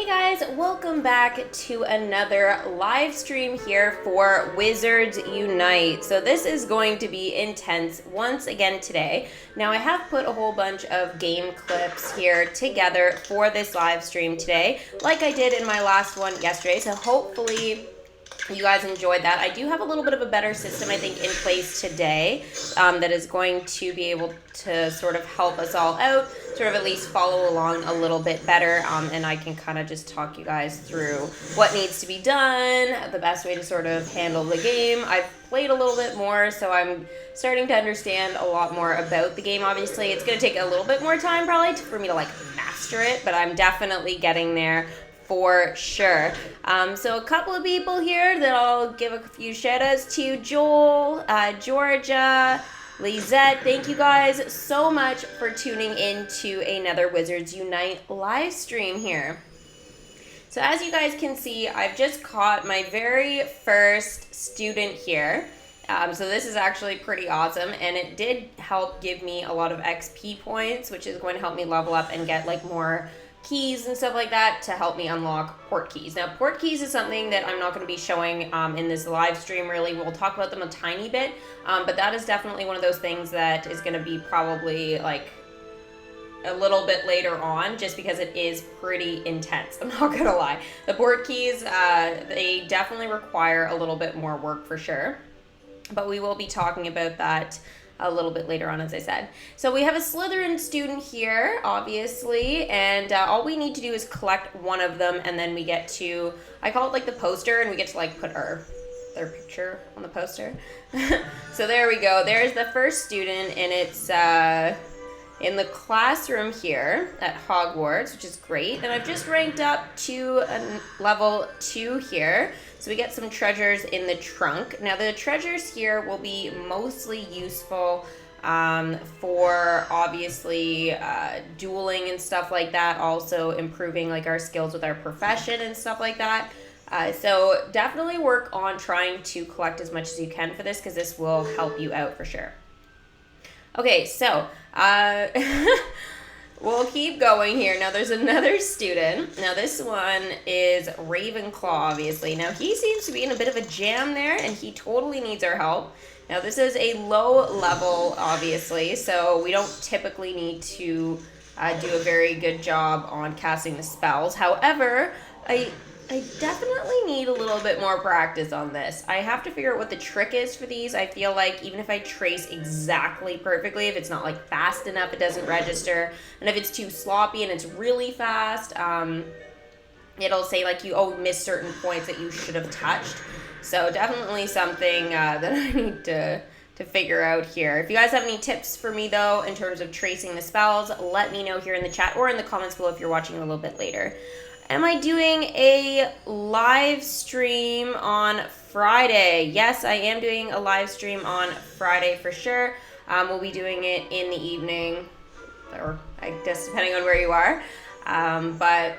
Hey guys, welcome back to another live stream here for Wizards Unite. So this is going to be intense once again today. Now I have put a whole bunch of game clips here together for this live stream today, like I did in my last one yesterday. So hopefully you guys enjoyed that. I do have a little bit of a better system, I think, in place today that is going to be able to sort of help us all out, sort of at least follow along a little bit better, and I can kind of just talk you guys through what needs to be done, the best way to sort of handle the game. I've played a little bit more, so I'm starting to understand a lot more about the game. Obviously, it's going to take a little bit more time probably for me to like master it, but I'm definitely getting there for sure. So a couple of people here that I'll give a few shout outs to. Joel, Georgia, Lizette, thank you guys so much for tuning in to another Wizards Unite live stream here. So as you guys can see, I've just caught my very first student here. So this is actually pretty awesome, and it did help give me a lot of XP points, which is going to help me level up and get like more keys and stuff like that to help me unlock port keys. Now, port keys is something that I'm not going to be showing in this live stream, really. We'll talk about them a tiny bit, but that is definitely one of those things that is going to be probably like a little bit later on, just because it is pretty intense. I'm not going to lie. The port keys, they definitely require a little bit more work for sure, but we will be talking about that a little bit later on, as I said. So we have a Slytherin student here, obviously, and all we need to do is collect one of them, and then we get to, I call it like the poster, and we get to like put their picture on the poster. So there we go. There's the first student, and it's in the classroom here at Hogwarts, which is great. And I've just ranked up to level 2 here. So we get some treasures in the trunk. Now the treasures here will be mostly useful for obviously dueling and stuff like that. Also improving like our skills with our profession and stuff like that. So definitely work on trying to collect as much as you can for this, because this will help you out for sure. Okay, so we'll keep going here. Now there's another student. Now this one is Ravenclaw, obviously. Now he seems to be in a bit of a jam there, and he totally needs our help. Now this is a low level, obviously, so we don't typically need to do a very good job on casting the spells. However, I definitely need a little bit more practice on this. I have to figure out what the trick is for these. I feel like even if I trace exactly perfectly, if it's not like fast enough, it doesn't register. And if it's too sloppy and it's really fast, it'll say like you missed certain points that you should have touched. So definitely something that I need to figure out here. If you guys have any tips for me though, in terms of tracing the spells, let me know here in the chat or in the comments below if you're watching a little bit later. Am I doing a live stream on Friday? Yes, I am doing a live stream on Friday for sure. We'll be doing it in the evening, or I guess depending on where you are. But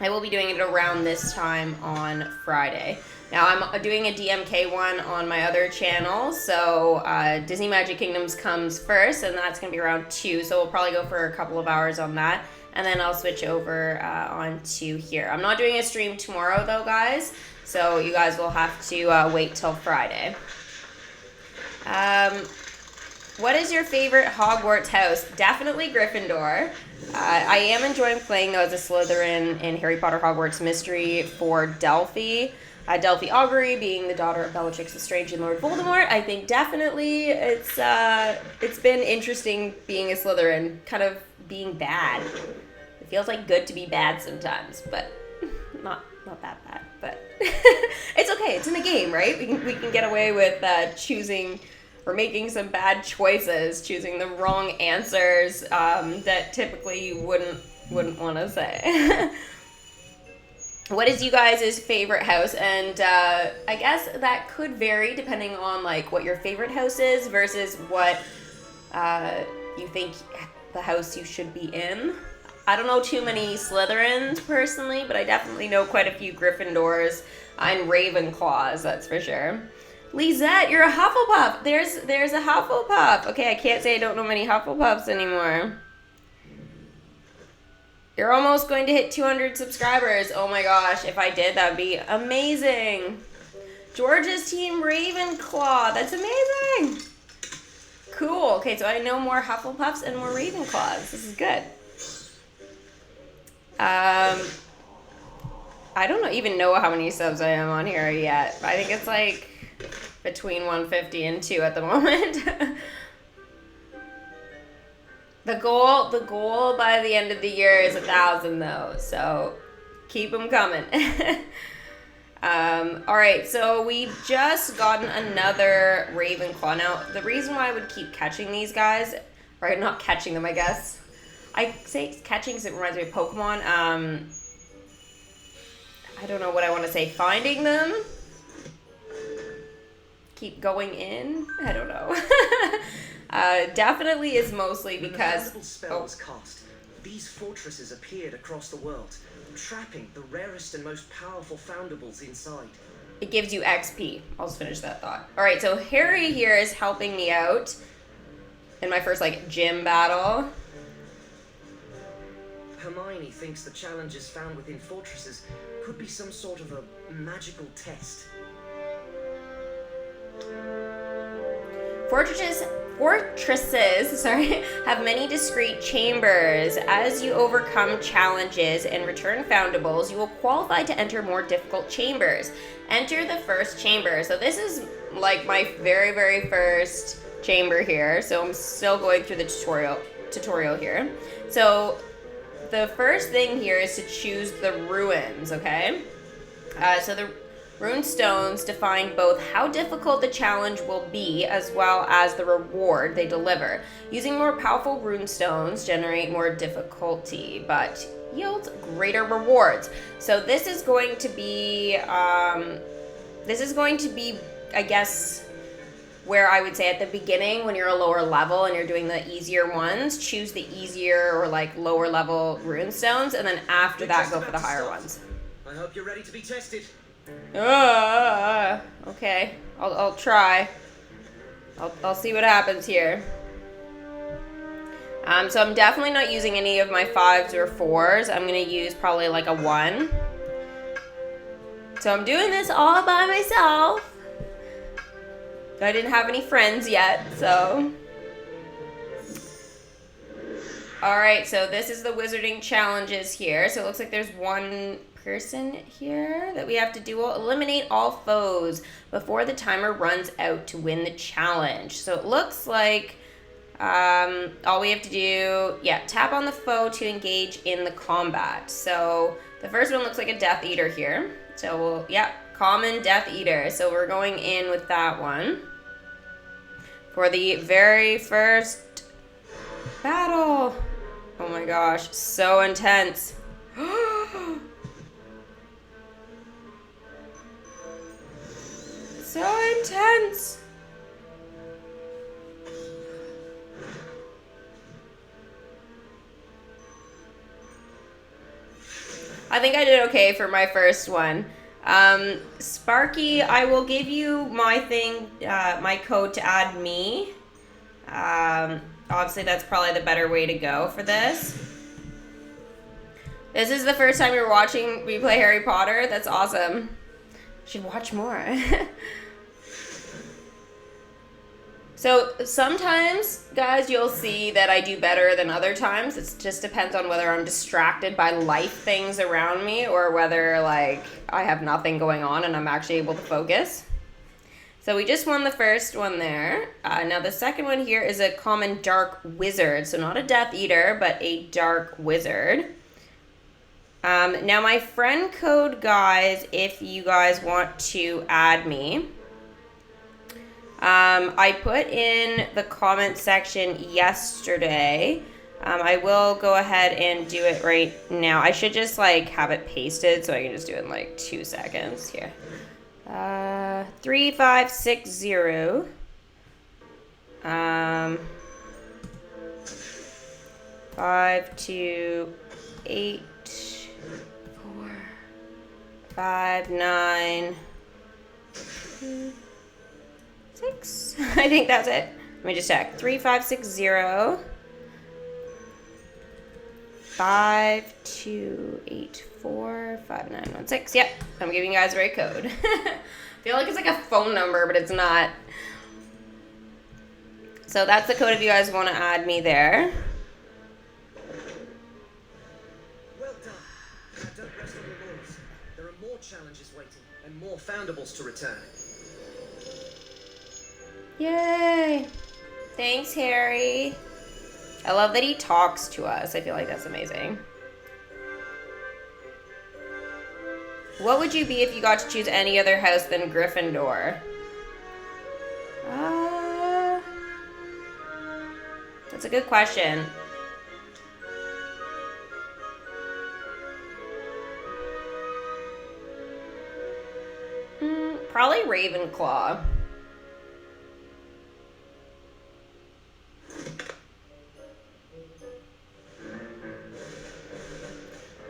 I will be doing it around this time on Friday. Now, I'm doing a DMK one on my other channel, so Disney Magic Kingdoms comes first, and that's going to be around 2, so we'll probably go for a couple of hours on that. And then I'll switch over onto here. I'm not doing a stream tomorrow though, guys. So you guys will have to wait till Friday. What is your favorite Hogwarts house? Definitely Gryffindor. I am enjoying playing though as a Slytherin in Harry Potter Hogwarts Mystery for Delphi. Delphi Augury being the daughter of Bellatrix Lestrange and Lord Voldemort. I think definitely it's been interesting being a Slytherin, kind of being bad. It feels like good to be bad sometimes, but not that bad. But it's okay. It's in the game, right? We can get away with choosing or making some bad choices, choosing the wrong answers that typically you wouldn't want to say. What is you guys' favorite house? And I guess that could vary depending on like what your favorite house is versus what you think the house you should be in. I don't know too many Slytherins personally, but I definitely know quite a few Gryffindors and Ravenclaws, that's for sure. Lizette, you're a Hufflepuff. There's a Hufflepuff. Okay, I can't say I don't know many Hufflepuffs anymore. You're almost going to hit 200 subscribers. Oh my gosh, if I did, that would be amazing. George's team Ravenclaw. That's amazing. Cool. Okay, so I know more Hufflepuffs and more Ravenclaws. This is good. I don't even know how many subs I am on here yet. I think it's like between 150 and 2 at the moment. The goal by the end of the year is 1,000 though, so keep them coming. All right, so we've just gotten another Ravenclaw. Now, the reason why I would keep catching these guys, or not catching them, I guess. I say catching because it reminds me of Pokemon. I don't know what I want to say. Finding them. Keep going in. I don't know. Definitely is mostly because... When the spell was cast, these fortresses appeared across the world, trapping the rarest and most powerful foundables inside. It gives you XP. I'll just finish that thought. Alright, so Harry here is helping me out in my first, like, gym battle. Hermione thinks the challenges found within fortresses could be some sort of a magical test. Fortresses, have many discrete chambers. As you overcome challenges and return foundables, you will qualify to enter more difficult chambers. Enter the first chamber. So this is like my very, very first chamber here. So I'm still going through the tutorial here. So the first thing here is to choose the ruins, okay? So the rune stones define both how difficult the challenge will be as well as the reward they deliver. Using more powerful rune stones generate more difficulty, but yields greater rewards. So this is going to be, I guess, where I would say at the beginning when you're a lower level and you're doing the easier ones, choose the easier or like lower level rune stones, and then after that go for the higher ones. I hope you're ready to be tested. Okay, I'll try. I'll see what happens here. So I'm definitely not using any of my 5s or 4s. I'm gonna use probably like a 1. So I'm doing this all by myself. I didn't have any friends yet, so. Alright, so this is the wizarding challenges here. So it looks like there's one person here that we have to do. Eliminate all foes before the timer runs out to win the challenge. So it looks like all we have to do, tap on the foe to engage in the combat. So the first one looks like a Death Eater here. So common Death Eater. So we're going in with that one for the very first battle. Oh my gosh, so intense. So intense. I think I did okay for my first one. Sparky, I will give you my thing, my code to add me. Obviously, that's probably the better way to go for this. This is the first time you're watching me play Harry Potter. That's awesome. You should watch more. So sometimes, guys, you'll see that I do better than other times. It just depends on whether I'm distracted by life things around me or whether, like, I have nothing going on and I'm actually able to focus. So we just won the first one there. Now the second one here is a common dark wizard. So not a Death Eater, but a dark wizard. Now my friend code, guys, if you guys want to add me, I put in the comment section yesterday. I will go ahead and do it right now. I should just like have it pasted so I can just do it in like 2 seconds here. 3560 528 459 6. I think that's it. Let me just check. 3560 528459116. Yep, I'm giving you guys the right code. I feel like it's like a phone number, but it's not. So that's the code if you guys want to add me there. Well done. Now don't rest on your laurels. There are more challenges waiting and more foundables to return. Yay! Thanks, Harry. I love that he talks to us. I feel like that's amazing. What would you be if you got to choose any other house than Gryffindor? That's a good question. Probably Ravenclaw.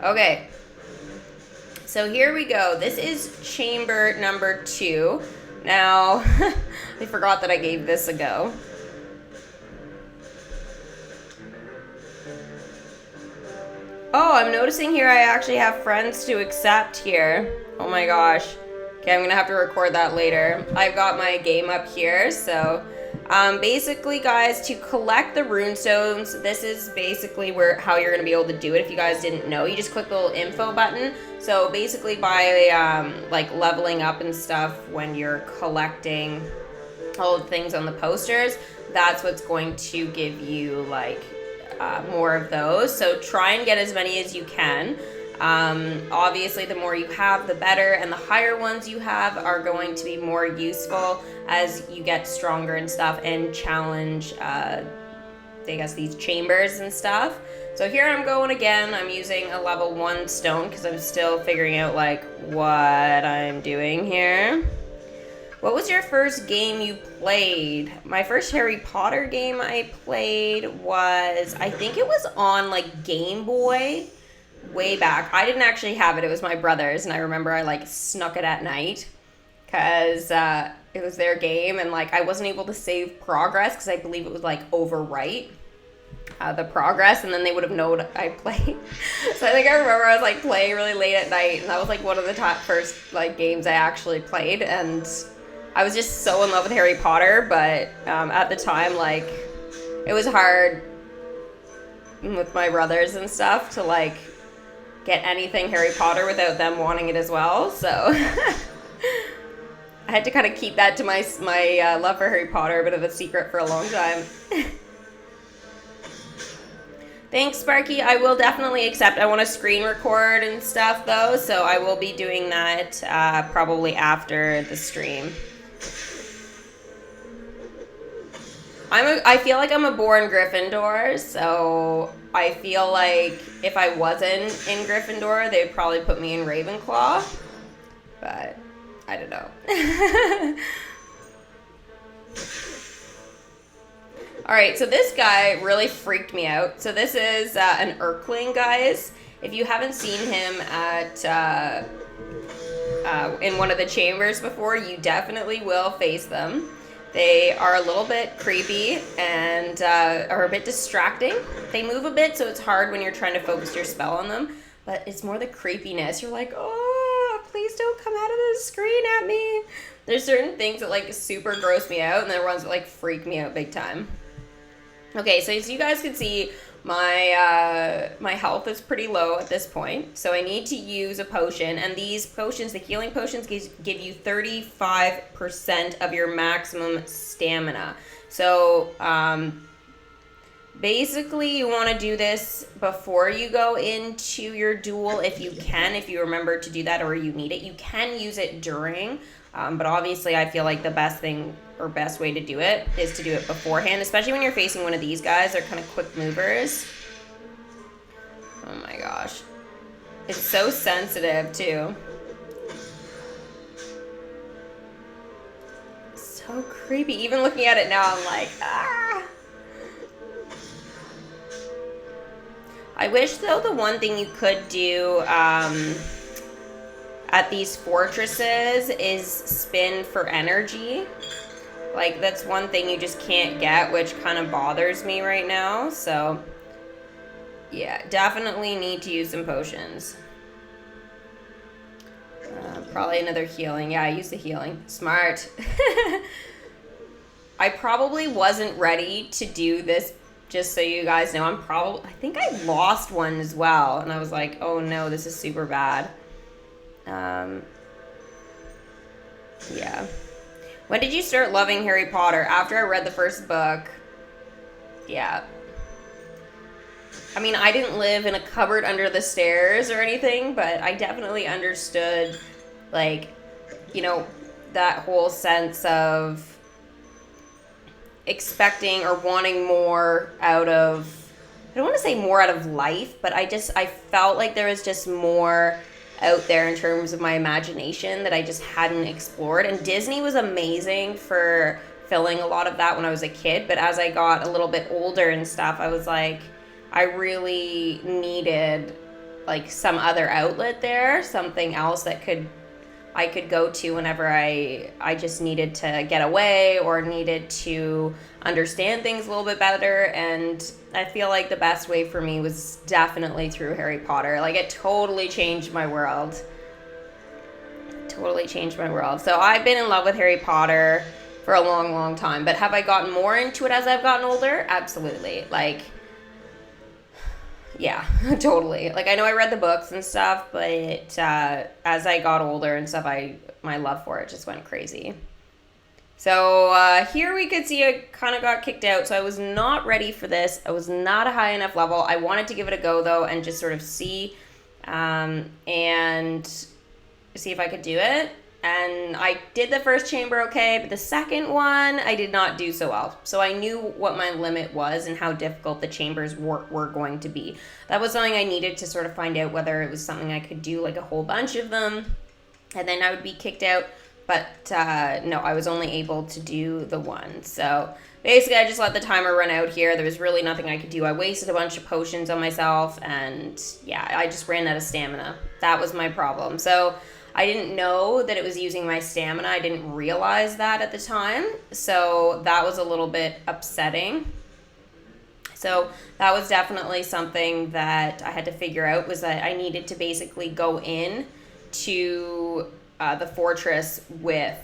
Okay, so here we go. This is chamber number 2. Now, I forgot that I gave this a go. Oh, I'm noticing here I actually have friends to accept here. Oh my gosh. Okay, I'm gonna have to record that later. I've got my game up here, so basically, guys, to collect the runestones, this is basically how you're going to be able to do it if you guys didn't know. You just click the little info button. So basically by like leveling up and stuff when you're collecting all the things on the posters, that's what's going to give you like more of those. So try and get as many as you can. Obviously, the more you have, the better, and the higher ones you have are going to be more useful as you get stronger and stuff and challenge, I guess, these chambers and stuff. So here I'm going again. I'm using a level 1 stone because I'm still figuring out like what I'm doing here. What was your first game you played? My first Harry Potter game I played was, I think it was on like Game Boy. Way back. I didn't actually have it. It was my brother's, and I remember I like snuck it at night because it was their game, and like I wasn't able to save progress because I believe it was like overwrite the progress, and then they would have known I played. So I think I remember I was like playing really late at night, and that was like one of the first like games I actually played, and I was just so in love with Harry Potter, but at the time like it was hard with my brothers and stuff to like get anything Harry Potter without them wanting it as well, so I had to kind of keep that to my love for Harry Potter a bit of a secret for a long time. Thanks, Sparky. I will definitely accept. I want to screen record and stuff though, so I will be doing that probably after the stream. I feel like I'm a born Gryffindor, so I feel like if I wasn't in Gryffindor, they'd probably put me in Ravenclaw, but I don't know. Alright, so this guy really freaked me out. So this is an Urkling, guys. If you haven't seen him at in one of the chambers before, you definitely will face them. They are a little bit creepy and are a bit distracting. They move a bit, so it's hard when you're trying to focus your spell on them. But it's more the creepiness. You're like, oh, please don't come out of the screen at me. There's certain things that like super gross me out, and there are ones that like freak me out big time. Okay, so as you guys can see, my health is pretty low at this point, so I need to use a potion, and these potions, the healing potions, give you 35% of your maximum stamina. So basically you want to do this before you go into your duel if you can, if you remember to do that or you need it. You can use it during, but obviously I feel like the best thing or best way to do it is to do it beforehand, especially when you're facing one of these guys. They're kind of quick movers. Oh my gosh. It's so sensitive too. So creepy. Even looking at it now, I'm like, ah. I wish though the one thing you could do at these fortresses is spin for energy. Like, that's one thing you just can't get, which kind of bothers me right now, so Yeah, definitely need to use some potions. Probably another healing. Yeah, I used the healing. Smart. I probably wasn't ready to do this, just so you guys know. I think I lost one as well. And I was like, oh no, this is super bad. Yeah. When did you start loving Harry Potter? After I read the first book. Yeah. I mean, I didn't live in a cupboard under the stairs or anything, but I definitely understood, like, you know, that whole sense of expecting or wanting more out of, I don't want to say more out of life, but I felt like there was just more out there in terms of my imagination that I just hadn't explored. And Disney was amazing for filling a lot of that when I was a kid, but as I got a little bit older and stuff, I was like, I really needed like some other outlet there, something else that I could go to whenever I just needed to get away or needed to understand things a little bit better. And I feel like the best way for me was definitely through Harry Potter. Like, it totally changed my world. Totally changed my world. So I've been in love with Harry Potter for a long, long time. But have I gotten more into it as I've gotten older? Absolutely. Like, yeah, totally. Like, I know I read the books and stuff, but as I got older and stuff, my love for it just went crazy. So here we could see I kind of got kicked out, so I was not ready for this. I was not a high enough level. I wanted to give it a go, though, and just sort of see and see if I could do it. And I did the first chamber okay, but the second one I did not do so well. So I knew what my limit was and how difficult the chambers were going to be. That was something I needed to sort of find out whether it was something I could do like a whole bunch of them and then I would be kicked out. But no, I was only able to do the one. So basically I just let the timer run out here. There was really nothing I could do. I wasted a bunch of potions on myself and yeah, I just ran out of stamina. That was my problem. So I didn't know that it was using my stamina. I didn't realize that at the time. So that was a little bit upsetting. So that was definitely something that I had to figure out, was that I needed to basically go in to the fortress with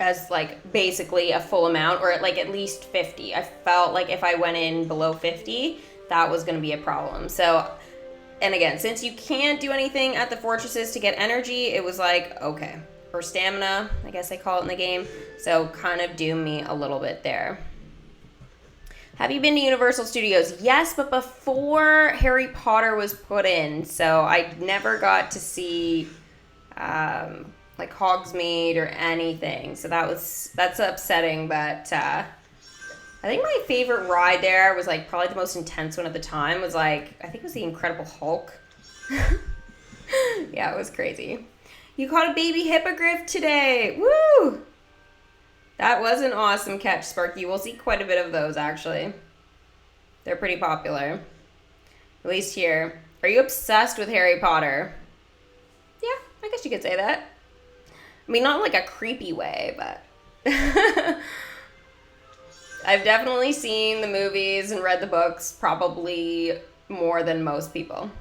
as like basically a full amount, or like at least 50. I felt like if I went in below 50, that was going to be a problem. So, and again, since you can't do anything at the fortresses to get energy, it was like, okay, or stamina, I guess they call it in the game. So kind of doomed me a little bit there. Have you been to Universal Studios? Yes, but before Harry Potter was put in. So I never got to see like Hogsmeade or anything. So that's upsetting, but I think my favorite ride there was like probably the most intense one at the time was like, I think it was the Incredible Hulk. Yeah, it was crazy. You caught a baby hippogriff today. Woo! That was an awesome catch, Sparky. We'll see quite a bit of those, actually. They're pretty popular. At least here. Are you obsessed with Harry Potter? Yeah, I guess you could say that. I mean, not like a creepy way, but... I've definitely seen the movies and read the books probably more than most people.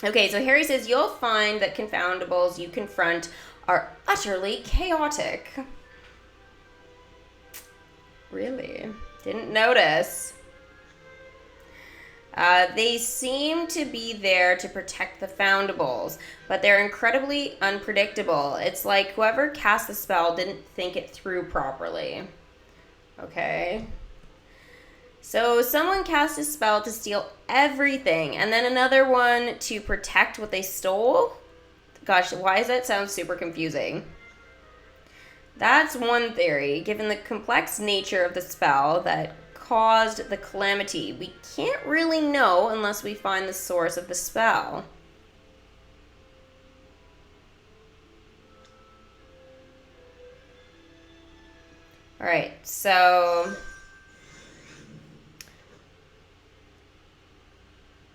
Okay, so Harry says, you'll find that confoundables you confront are utterly chaotic. Really? Didn't notice. They seem to be there to protect the foundables, but they're incredibly unpredictable. It's like whoever cast the spell didn't think it through properly. Okay. So someone cast a spell to steal everything, and then another one to protect what they stole? Gosh, why does that sound super confusing? That's one theory, given the complex nature of the spell that caused the calamity. We can't really know unless we find the source of the spell. Alright, so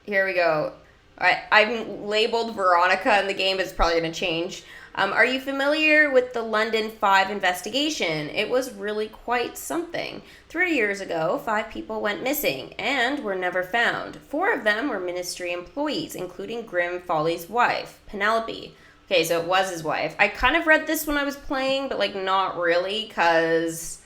here we go. Alright, I'm labeled Veronica in the game, but it's probably going to change. Are you familiar with the London 5 investigation? It was really quite something. 3 years ago, 5 people went missing and were never found. 4 of them were ministry employees, including Grim Folly's wife, Penelope. Okay, so it was his wife. I kind of read this when I was playing, but like not really, because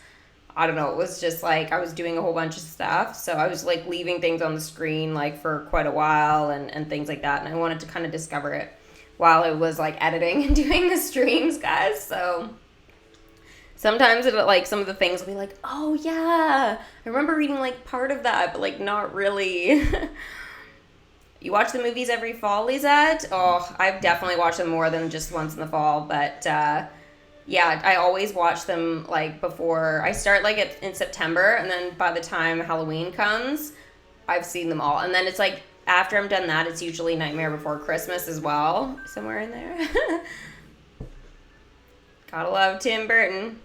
I don't know, it was just like I was doing a whole bunch of stuff. So I was like leaving things on the screen like for quite a while and things like that. And I wanted to kind of discover it while I was like editing and doing the streams, guys. So sometimes it like some of the things will be like, oh yeah, I remember reading like part of that, but like not really. You watch the movies every fall, Lisette? Oh, I've definitely watched them more than just once in the fall, but yeah, I always watch them like before I start like in September, and then by the time Halloween comes, I've seen them all. And then it's like after I'm done that, it's usually Nightmare Before Christmas as well, somewhere in there. Gotta love Tim Burton.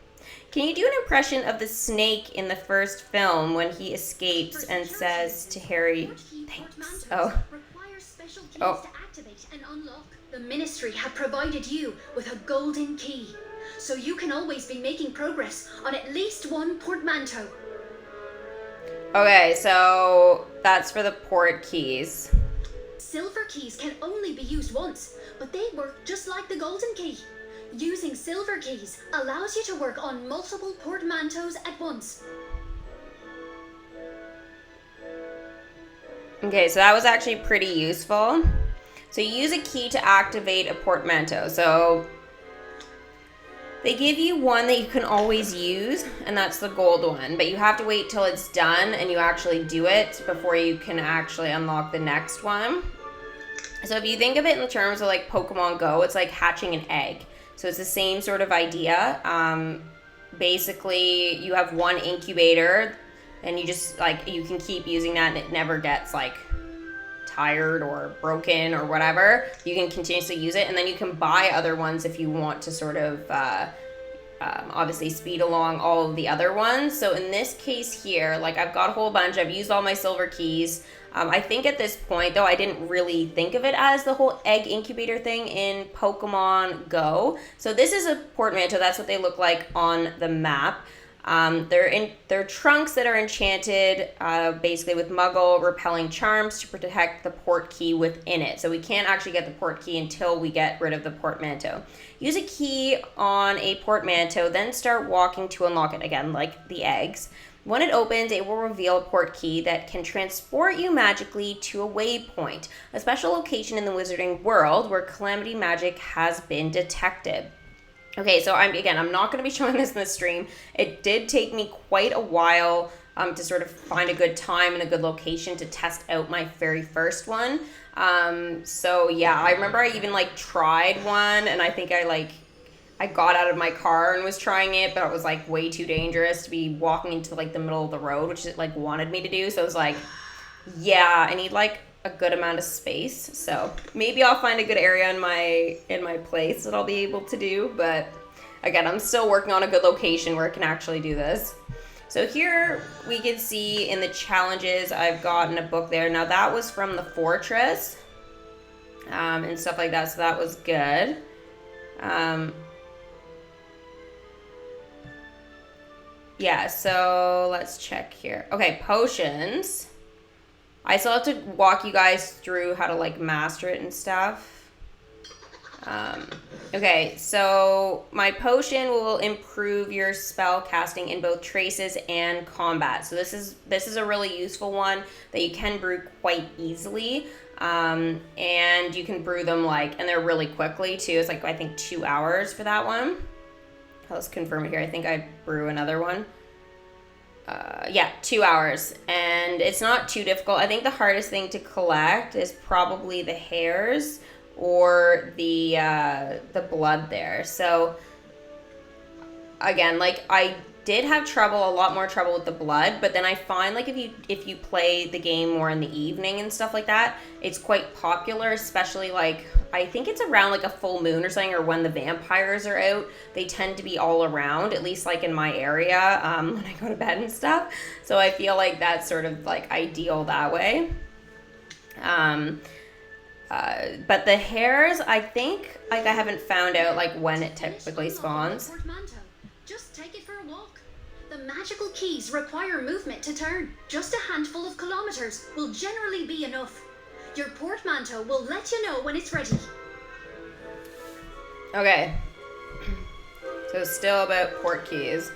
Can you do an impression of the snake in the first film when he escapes and says to Harry, thanks? Oh. Special keys to activate and unlock. The ministry have provided you with a golden key, so you can always be making progress on at least one portmanteau. Okay, so that's for the port keys. Silver keys can only be used once, but they work just like the golden key. Using silver keys allows you to work on multiple portmanteaus at once. Okay, so that was actually pretty useful. So you use a key to activate a portmanteau. So they give you one that you can always use, and that's the gold one. But you have to wait till it's done and you actually do it before you can actually unlock the next one. So if you think of it in terms of like Pokemon Go, it's like hatching an egg. So it's the same sort of idea. Basically, you have one incubator, and you just like you can keep using that and it never gets like tired or broken or whatever. You can continuously use it, and then you can buy other ones if you want to sort of obviously speed along all of the other ones. So in this case here, like I've got a whole bunch. I've used all my silver keys. I think at this point, though, I didn't really think of it as the whole egg incubator thing in Pokemon Go. So this is a portmanteau. That's what they look like on the map. They're trunks that are enchanted basically with Muggle repelling charms to protect the port key within it. So we can't actually get the port key until we get rid of the portmanteau. Use a key on a portmanteau, then start walking to unlock it again, like the eggs. When it opens, it will reveal a port key that can transport you magically to a waypoint, a special location in the wizarding world where calamity magic has been detected. Okay, so I'm not going to be showing this in the stream. It did take me quite a while to sort of find a good time and a good location to test out my very first one. So yeah, I remember I even like tried one, and I think I got out of my car and was trying it, but it was like way too dangerous to be walking into like the middle of the road, which it like wanted me to do. So I was like, yeah, I need like a good amount of space. So maybe I'll find a good area in my place that I'll be able to do. But again, I'm still working on a good location where I can actually do this. So here we can see in the challenges, I've gotten a book there. Now that was from the fortress and stuff like that. So that was good. Yeah, so let's check here. Okay, potions. I still have to walk you guys through how to like master it and stuff. Okay, so my potion will improve your spell casting in both traces and combat. So this is a really useful one that you can brew quite easily. And you can brew them and they're really quickly too. It's like I think 2 hours for that one. Let's confirm it here. I think I brew another one. Yeah, 2 hours, and it's not too difficult. I think the hardest thing to collect is probably the hairs or the blood there. So again, like I did have a lot more trouble with the blood, but then I find like if you play the game more in the evening and stuff like that, it's quite popular, especially like I think it's around like a full moon or something, or when the vampires are out. They tend to be all around, at least like in my area, when I go to bed and stuff. So I feel like that's sort of like ideal that way. But the hairs, I think, like, I haven't found out, like, when it typically spawns. Portmanteau. Just take it for a walk. The magical keys require movement to turn. Just a handful of kilometers will generally be enough. Your portmanteau will let you know when it's ready. Okay. So still about port keys.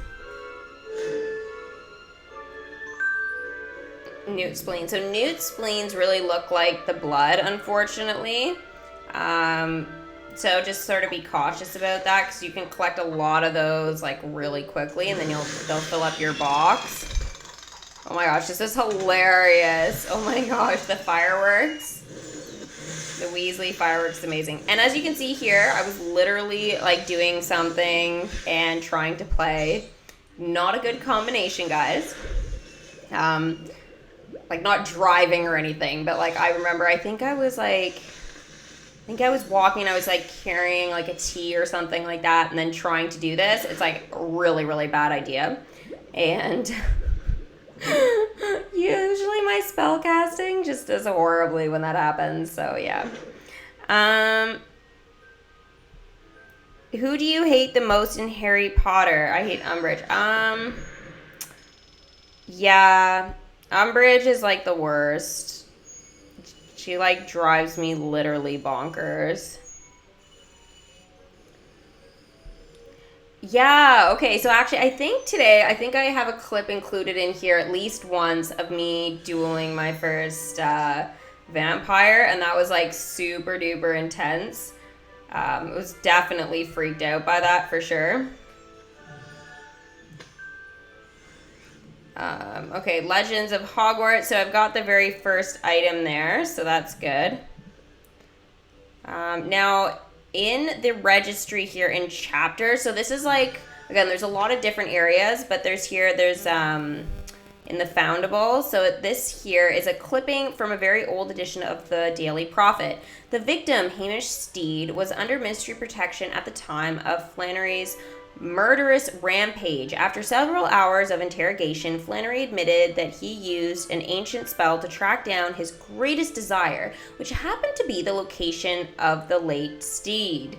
Newt spleen. So newt spleens really look like the blood, unfortunately. So just sort of be cautious about that, because you can collect a lot of those like really quickly, and then they'll fill up your box. Oh my gosh, this is hilarious. Oh my gosh, the fireworks. The Weasley fireworks, amazing. And as you can see here, I was literally like doing something and trying to play. Not a good combination, guys. Like not driving or anything, but like I remember, I think I was walking, I was like carrying like a tea or something like that, and then trying to do this. It's like a really, really bad idea. And usually my spell casting just does horribly when that happens, so yeah. Who do you hate the most in Harry Potter? I hate Umbridge. Yeah, Umbridge is like the worst. She like drives me literally bonkers. Yeah, okay, so actually I think I have a clip included in here at least once of me dueling my first vampire, and that was like super duper intense. It was definitely freaked out by that for sure. Okay, Legends of Hogwarts. So I've got the very first item there, so that's good. Now, in the registry here in chapter, so this is like, again, there's a lot of different areas, but there's in the Foundable. So this here is a clipping from a very old edition of the Daily Prophet. The victim, Hamish Steed, was under ministry protection at the time of Flannery's murderous rampage. After several hours of interrogation, Flannery admitted that he used an ancient spell to track down his greatest desire, which happened to be the location of the late Steed.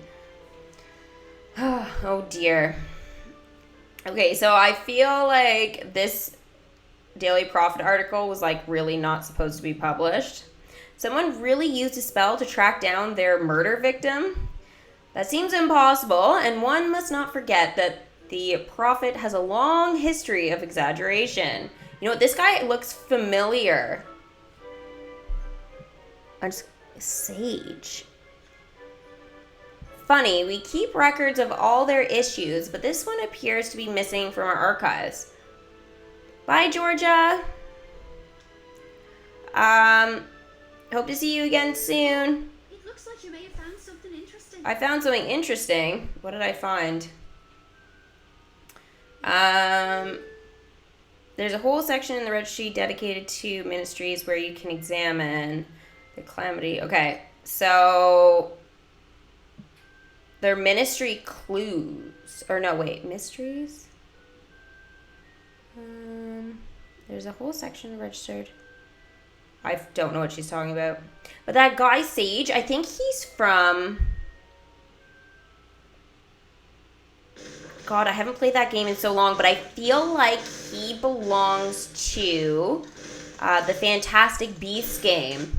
Oh dear. Okay, so I feel like this Daily Prophet article was like really not supposed to be published. Someone really used a spell to track down their murder victim? That seems impossible, and one must not forget that the prophet has a long history of exaggeration. You know what? This guy looks familiar. Sage. Funny, we keep records of all their issues, but this one appears to be missing from our archives. Bye, Georgia. Hope to see you again soon. It looks like you may have found something interesting. I found something interesting. What did I find? There's a whole section in the registry dedicated to ministries where you can examine the calamity. Okay, so they're ministry clues. Or no, wait, mysteries? There's a whole section registered. I don't know what she's talking about. But that guy, Sage, I think he's from... God, I haven't played that game in so long, but I feel like he belongs to the Fantastic Beasts game.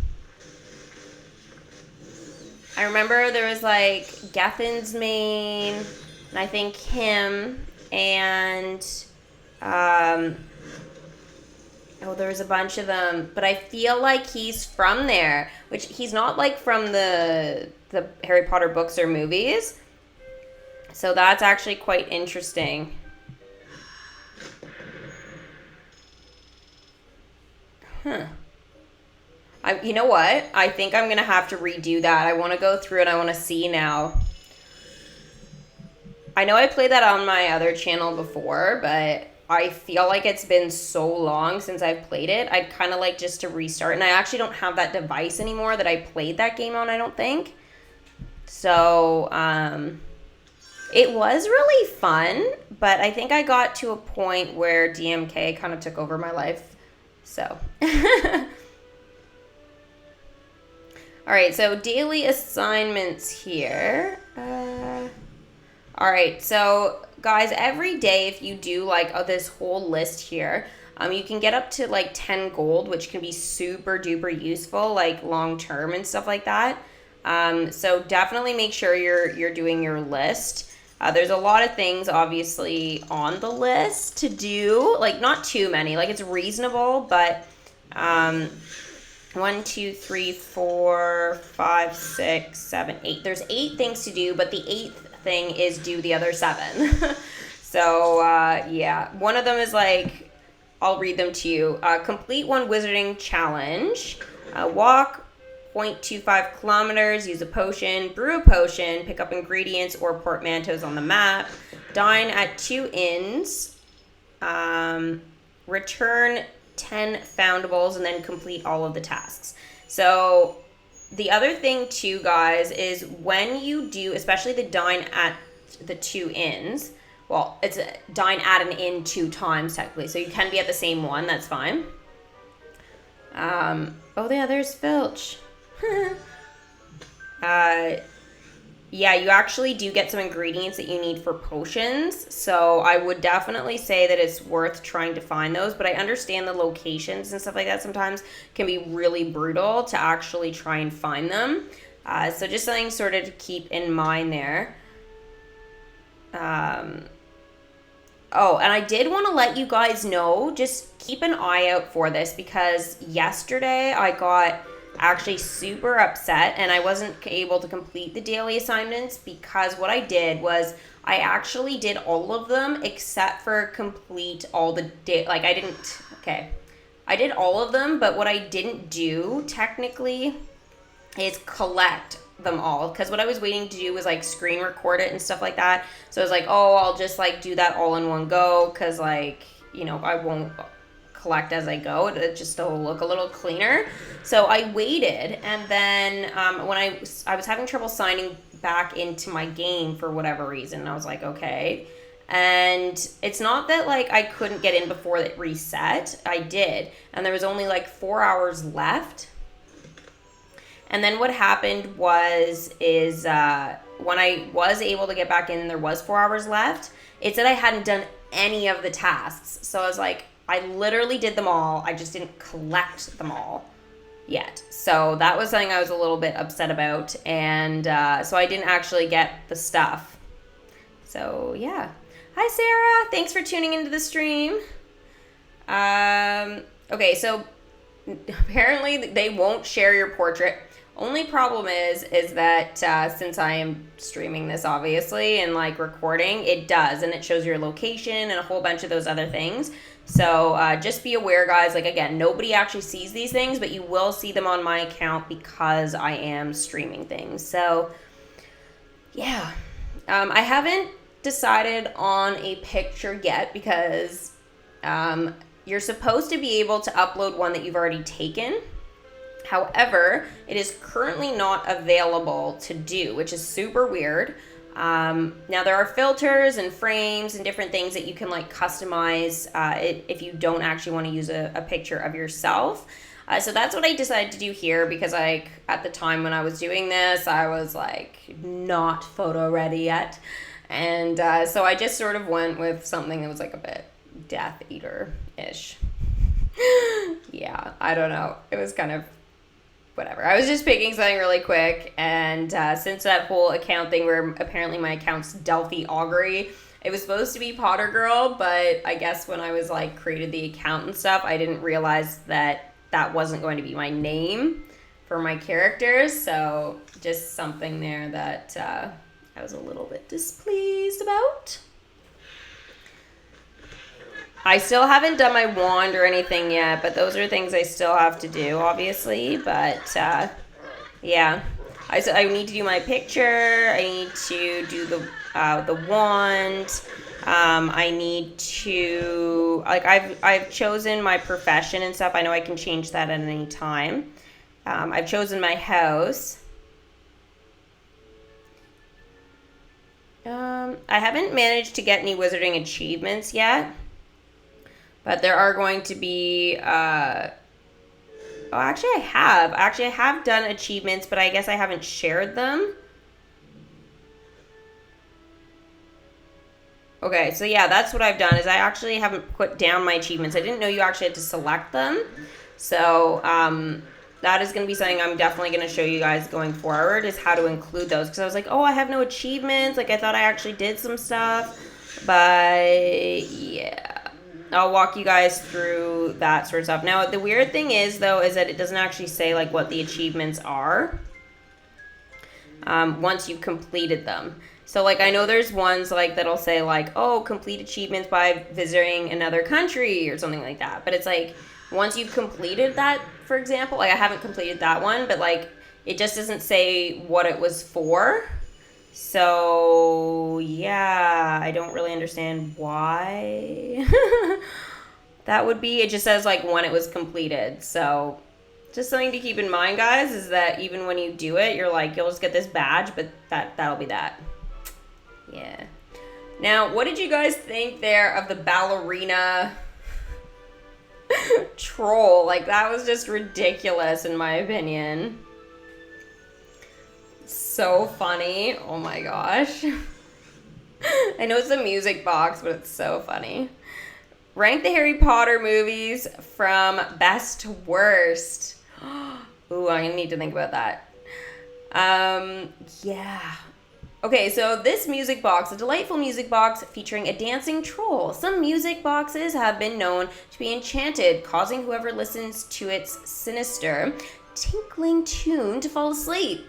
I remember there was like Gethin's Mane, and I think him, and there was a bunch of them, but I feel like he's from there, which he's not like from the Harry Potter books or movies. So that's actually quite interesting. You know what? I think I'm going to have to redo that. I want to go through and I want to see now. I know I played that on my other channel before, but I feel like it's been so long since I've played it. I'd kind of like just to restart. And I actually don't have that device anymore that I played that game on, I don't think. So, it was really fun, but I think I got to a point where DMK kind of took over my life. So. All right, so daily assignments here. All right, so guys, every day if you do like this whole list here, you can get up to like 10 gold, which can be super duper useful, like long term and stuff like that. So definitely make sure you're doing your list. There's a lot of things obviously on the list to do, like not too many, like it's reasonable, but 1, 2, 3, 4, 5, 6, 7, 8. There's 8 things to do, but the 8th thing is do the other 7. So yeah, one of them is like, I'll read them to you. Complete one wizarding challenge. Walk 0.25 kilometers, use a potion, brew a potion, pick up ingredients or portmanteaus on the map, dine at 2 inns, return 10 foundables, and then complete all of the tasks. So the other thing too, guys, is when you do, especially the dine at the 2 inns, well, it's a dine at an inn 2 times technically, so you can be at the same one, that's fine. Oh yeah, there's Filch. Yeah, you actually do get some ingredients that you need for potions, so I would definitely say that it's worth trying to find those, but I understand the locations and stuff like that sometimes can be really brutal to actually try and find them. So just something sort of to keep in mind there. Oh, and I did want to let you guys know, just keep an eye out for this, because yesterday I got actually super upset and I wasn't able to complete the daily assignments, because what I did was I actually did all of them except for complete all the like I did all of them, but what I didn't do technically is collect them all, because what I was waiting to do was like screen record it and stuff like that. So I was like, oh, I'll just like do that all in one go, because like, you know, I won't collect as I go, it just will look a little cleaner. So I waited, and then when I was having trouble signing back into my game for whatever reason, I was like, okay. And it's not that like I couldn't get in before it reset, I did, and there was only like 4 hours left. And then what happened was when I was able to get back in and there was 4 hours left, it said I hadn't done any of the tasks. So I was like, I literally did them all, I just didn't collect them all yet. So that was something I was a little bit upset about, and so I didn't actually get the stuff. So yeah. Hi Sarah, thanks for tuning into the stream. Okay, so apparently they won't share your portrait. Only problem is that since I am streaming this obviously and like recording, it does, and it shows your location and a whole bunch of those other things. So just be aware, guys, like again, nobody actually sees these things, but you will see them on my account because I am streaming things. So yeah, I haven't decided on a picture yet, because you're supposed to be able to upload one that you've already taken. However, it is currently not available to do, which is super weird. Now there are filters and frames and different things that you can like customize if you don't actually want to use a picture of yourself. So that's what I decided to do here, because like at the time when I was doing this, I was like not photo ready yet. And so I just sort of went with something that was like a bit Death Eater-ish. Yeah, I don't know. It was kind of whatever. I was just picking something really quick, and since that whole account thing where apparently my account's Delphi Augury, it was supposed to be Potter Girl, but I guess when I was like created the account and stuff, I didn't realize that that wasn't going to be my name for my characters. So just something there that I was a little bit displeased about. I still haven't done my wand or anything yet, but those are things I still have to do, obviously. But yeah, I need to do my picture. I need to do the wand. I need to like I've chosen my profession and stuff. I know I can change that at any time. I've chosen my house. I haven't managed to get any wizarding achievements yet. But there are going to be Oh, actually I have. Actually, I have done achievements, but I guess I haven't shared them. Okay, so yeah, that's what I've done, is I actually haven't put down my achievements. I didn't know you actually had to select them. So, that is going to be something I'm definitely going to show you guys going forward, is how to include those. Because I was like, oh, I have no achievements. Like, I thought I actually did some stuff. But, yeah. I'll walk you guys through that sort of stuff. Now, the weird thing is, though, is that it doesn't actually say, like, what the achievements are once you've completed them. So, like, I know there's ones, like, that'll say, like, oh, complete achievements by visiting another country or something like that. But it's, like, once you've completed that, for example, like, I haven't completed that one, but, like, it just doesn't say what it was for. So, yeah, I don't really understand why that would be. It just says, like, when it was completed. So, just something to keep in mind, guys, is that even when you do it, you're like, you'll just get this badge, but that'll be that. Yeah. Now, what did you guys think there of the ballerina troll? Like, that was just ridiculous in my opinion. So funny. Oh my gosh. I know it's a music box, but it's so funny. Rank the Harry Potter movies from best to worst. Ooh, I'm gonna need to think about that. Yeah. Okay, so this music box, a delightful music box featuring a dancing troll. Some music boxes have been known to be enchanted, causing whoever listens to its sinister, tinkling tune to fall asleep.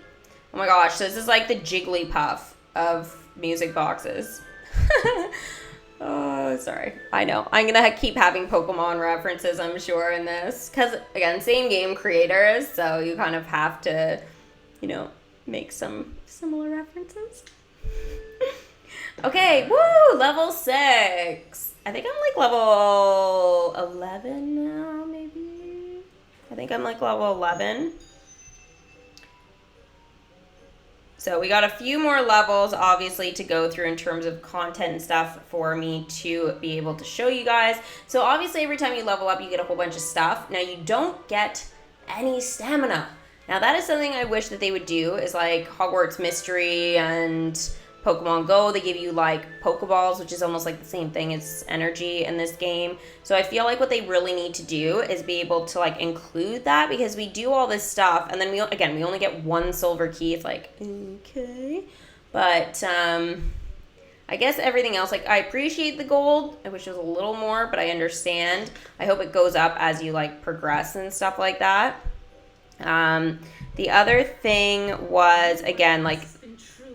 Oh my gosh, so this is like the Jigglypuff of music boxes. Oh, sorry. I know. I'm going to keep having Pokemon references, I'm sure, in this. Because, again, same game creators, so you kind of have to, you know, make some similar references. Okay, woo! Level 6. I think I'm like level 11 now, maybe? I think I'm like level 11. So we got a few more levels, obviously, to go through in terms of content and stuff for me to be able to show you guys. So obviously, every time you level up, you get a whole bunch of stuff. Now, you don't get any stamina. Now, that is something I wish that they would do, is like Hogwarts Mystery and Pokemon Go. They give you like Pokeballs, which is almost like the same thing as energy in this game. So I feel like what they really need to do is be able to like include that, because we do all this stuff and then we only get one silver key. It's like, okay. But I guess everything else, like, I appreciate the gold. I wish it was a little more, but I understand. I hope it goes up as you like progress and stuff like that. The other thing was, again, like,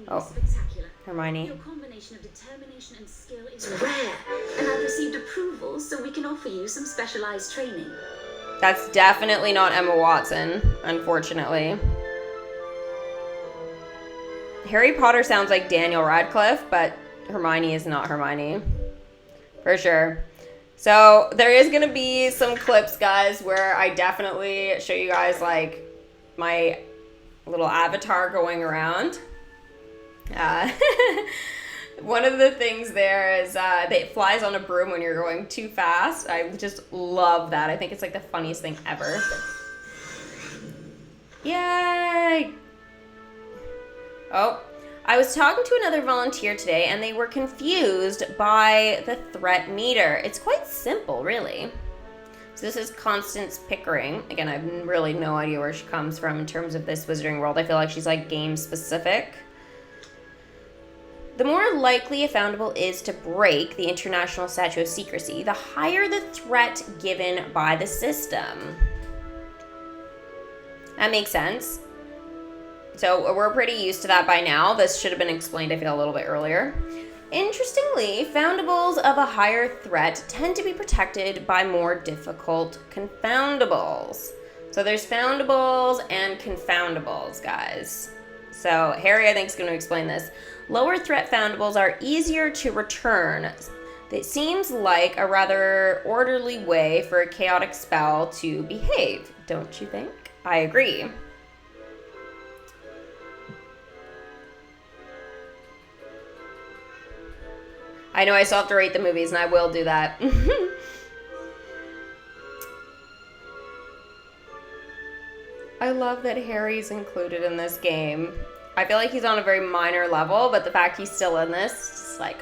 oh, Hermione. Your combination of determination and skill is rare, and I've received approval so we can offer you some specialized training. That's definitely not Emma Watson, unfortunately. Harry Potter sounds like Daniel Radcliffe, but Hermione is not Hermione. For sure. So there is going to be some clips, guys, where I definitely show you guys like my little avatar going around. One of the things there is that it flies on a broom when you're going too fast. I just love that. I think it's like the funniest thing ever. Yay! Oh, I was talking to another volunteer today and they were confused by the threat meter. It's quite simple, really. So this is Constance Pickering. Again, I have really no idea where she comes from in terms of this Wizarding World. I feel like she's like game specific. The more likely a foundable is to break the International Statute of Secrecy, the higher the threat given by the system. That makes sense. So we're pretty used to that by now. This should have been explained, I feel, a little bit earlier. Interestingly, foundables of a higher threat tend to be protected by more difficult confoundables. So there's foundables and confoundables, guys. So Harry, I think, is going to explain this. Lower threat foundables are easier to return. It seems like a rather orderly way for a chaotic spell to behave, don't you think? I agree. I know I still have to rate the movies, and I will do that. I love that Harry's included in this game. I feel like he's on a very minor level, but the fact he's still in this, it's like,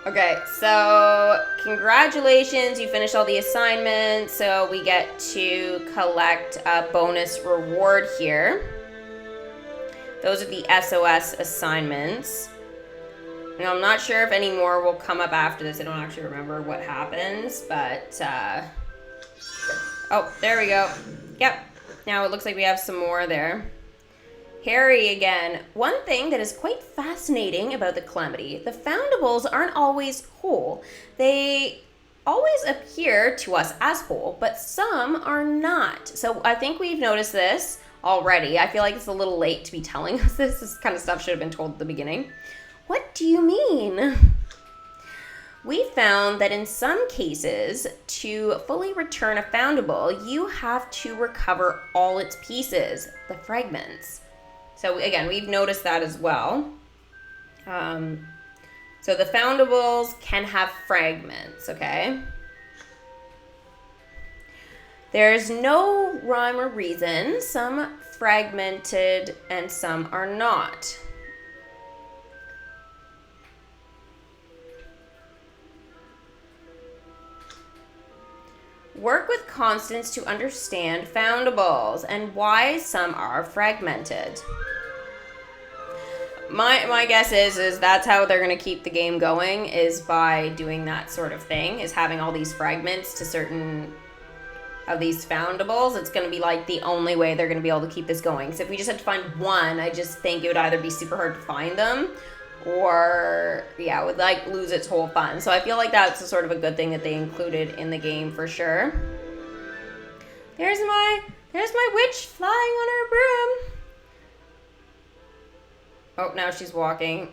okay, so congratulations, you finished all the assignments, so we get to collect a bonus reward here. Those are the SOS assignments. Now, I'm not sure if any more will come up after this. I don't actually remember what happens, but, oh, there we go. Yep, now it looks like we have some more there. Harry again. One thing that is quite fascinating about the Calamity, the Foundables aren't always whole. They always appear to us as whole, but some are not. So I think we've noticed this already. I feel like it's a little late to be telling us this. This kind of stuff should have been told at the beginning. What do you mean? We found that in some cases, to fully return a Foundable, you have to recover all its pieces, the fragments. So again, we've noticed that as well. So the Foundables can have fragments, okay? There's no rhyme or reason. Some fragmented and some are not. Work with Constance to understand Foundables and why some are fragmented. My guess is that's how they're going to keep the game going, is by doing that sort of thing, is having all these fragments to certain of these Foundables. It's going to be like the only way they're going to be able to keep this going. So if we just had to find one, I just think it would either be super hard to find them, or yeah, it would like lose its whole fun. So I feel like that's a sort of a good thing that they included in the game for sure. There's my witch flying on her broom. Oh, now she's walking.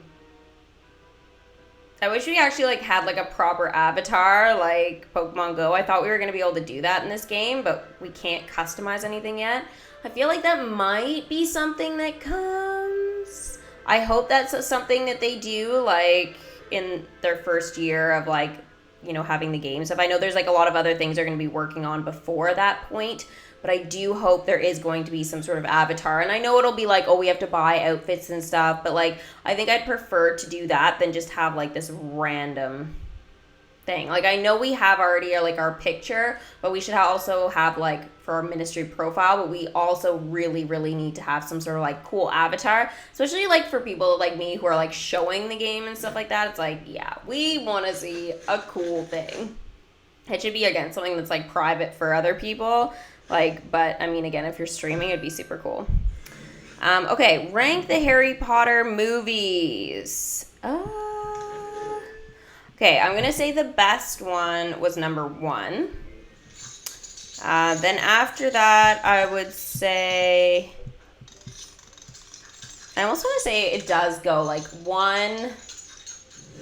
I wish we actually like had like a proper avatar like Pokemon Go. I thought we were going to be able to do that in this game, but we can't customize anything yet. I feel like that might be something that comes. I hope that's something that they do like in their first year of like, you know, having the game stuff. I know there's like a lot of other things they're going to be working on before that point, but I do hope there is going to be some sort of avatar. And I know it'll be like, oh, we have to buy outfits and stuff, but like I think I'd prefer to do that than just have like this random thing. Like I know we have already like our picture, but we should also have like for our ministry profile, but we also really need to have some sort of like cool avatar, especially like for people like me who are like showing the game and stuff like that. It's like, yeah, we want to see a cool thing. It should be again something that's like private for other people, like, but I mean again, if you're streaming, it'd be super cool. Okay, rank the Harry Potter movies. Okay, I'm going to say the best one was number 1. Then after that, I would say... I almost want to say it does go like 1,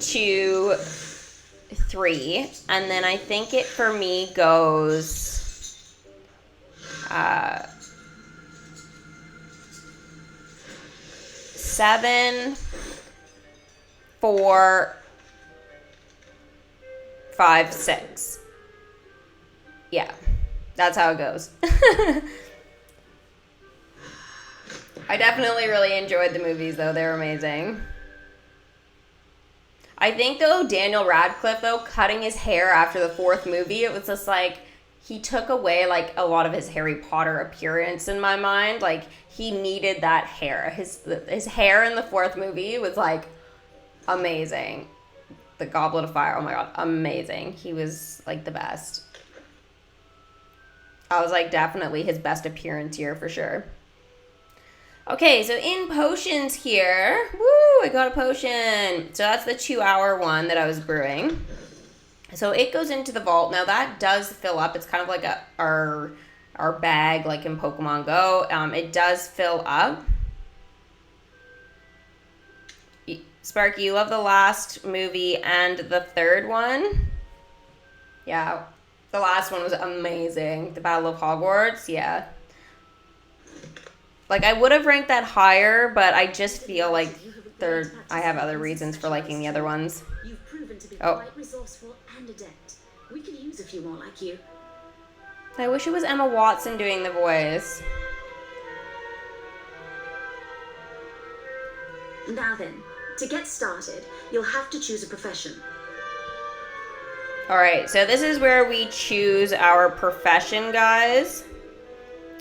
2, 3. And then I think it, for me, goes... 7, 4... 5, 6. Yeah, that's how it goes. I definitely really enjoyed the movies, though. They were amazing. I think, though, Daniel Radcliffe, though, cutting his hair after the 4th movie, it was just like, he took away, like, a lot of his Harry Potter appearance in my mind. Like, he needed that hair. His hair in the 4th movie was, like, amazing. The Goblet of Fire, oh my god, amazing. He was like the best. I was like definitely his best appearance here for sure. Okay, so in potions here, woo, I got a potion. So that's the 2-hour one that I was brewing. So it goes into the vault. Now that does fill up. It's kind of like our bag like in Pokemon Go. It does fill up. Sparky, you love the last movie and the 3rd one? Yeah, the last one was amazing. The Battle of Hogwarts, yeah. Like, I would have ranked that higher, but I just feel like I have other reasons for liking the other ones. You've proven to be quite resourceful and adept. We can use needs a few more like you. I wish it was Emma Watson doing the voice. Now then, to get started, you'll have to choose a profession. Alright, so this is where we choose our profession, guys.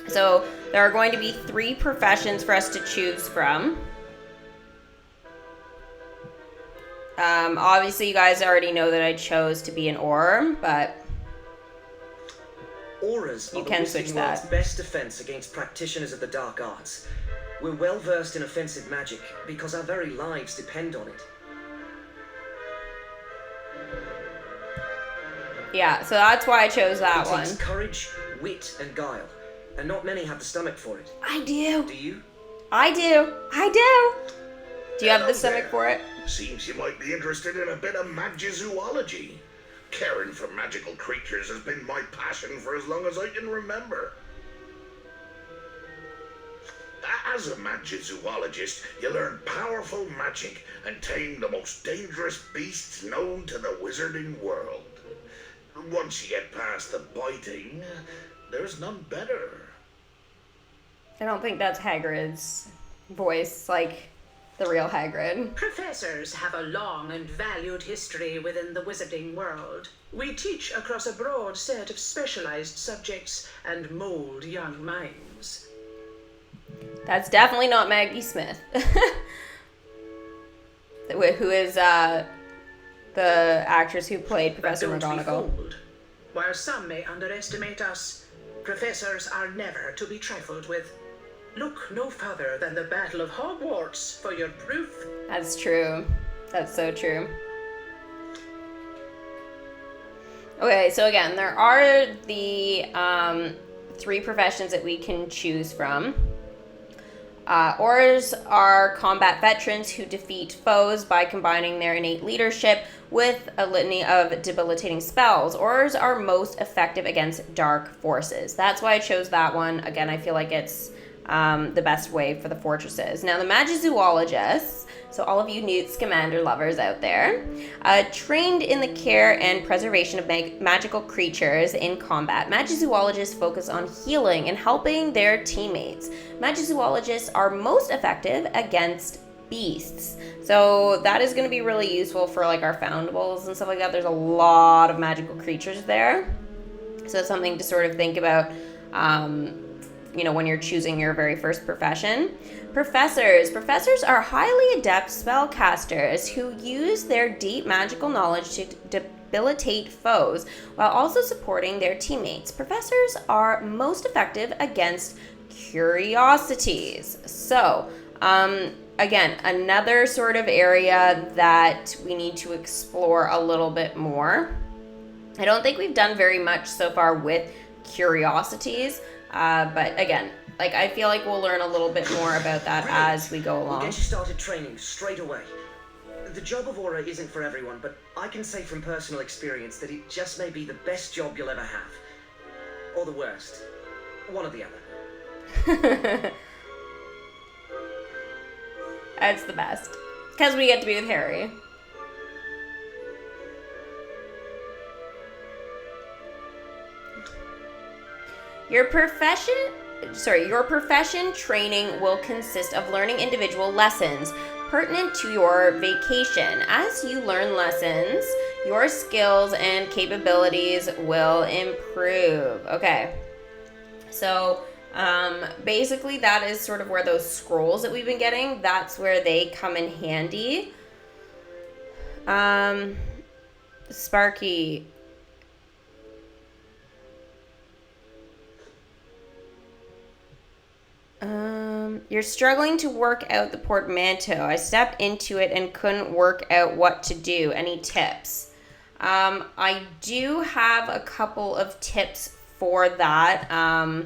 So there are going to be 3 professions for us to choose from. Obviously, you guys already know that I chose to be an Auror, but Auras you are the can switch Wizarding World's that. best defense against practitioners of the dark arts. We're well versed in offensive magic because our very lives depend on it. Yeah, so that's why I chose that It one. takes courage, wit, and guile, and not many have the stomach for it. I do. Do you? I do. I do. Do you have the Hello stomach there. for it? Seems you might be interested in a bit of magizoology. Caring for magical creatures has been my passion for as long as I can remember. As a magizoologist, you learn powerful magic and tame the most dangerous beasts known to the wizarding world. Once you get past the biting, there's none better. I don't think that's Hagrid's voice, like the real Hagrid. Professors have a long and valued history within the wizarding world. We teach across a broad set of specialized subjects and mold young minds. That's definitely not Maggie Smith. Who is the actress who played Professor But don't be McGonagall. fooled. While some may underestimate us, professors are never to be trifled with. Look no further than the Battle of Hogwarts for your proof. That's true. That's so true. Okay, so again, there are the 3 professions that we can choose from. Aurors are combat veterans who defeat foes by combining their innate leadership with a litany of debilitating spells. Aurors are most effective against dark forces. That's why I chose that one. Again, I feel like it's the best way for the fortresses. Now, the Magizoologists, so all of you Newt Scamander lovers out there, trained in the care and preservation of magical creatures in combat, Magizoologists focus on healing and helping their teammates. Magizoologists are most effective against beasts. So that is going to be really useful for like our foundables and stuff like that. There's a lot of magical creatures there. So it's something to sort of think about when you're choosing your very first profession. Professors are highly adept spellcasters who use their deep magical knowledge to debilitate foes while also supporting their teammates. Professors are most effective against curiosities. So, again, another sort of area that we need to explore a little bit more. I don't think we've done very much so far with curiosities, but again, I feel like we'll learn a little bit more about that as we go We'll along. get you started training straight away. The job of Auror isn't for everyone, but I can say from personal experience that it just may be the best job you'll ever have. Or the worst. One or the other. That's the best. Because we get to be with Harry. Your profession training will consist of learning individual lessons pertinent to your vacation. As you learn lessons, your skills and capabilities will improve. Okay. So, basically that is sort of where those scrolls that we've been getting, that's where they come in handy. Sparky. You're struggling to work out the portmanteau. I stepped into it and couldn't work out what to do. Any tips? I do have a couple of tips for that. I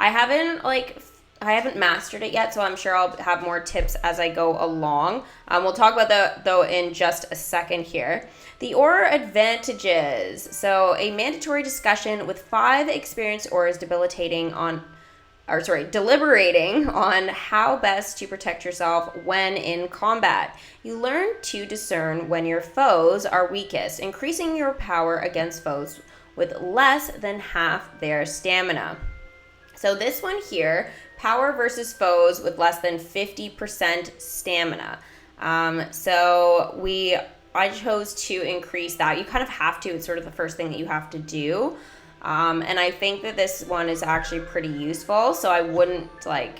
haven't mastered it yet, so I'm sure I'll have more tips as I go along. We'll talk about that, though, in just a second here. The Auror advantages. So, a mandatory discussion with 5 experienced Aurors debilitating on deliberating on how best to protect yourself when in combat. You learn to discern when your foes are weakest, increasing your power against foes with less than half their stamina. So this one here, power versus foes with less than 50% stamina. I chose to increase that. You kind of have to. It's sort of the first thing that you have to do. And I think that this one is actually pretty useful, so I wouldn't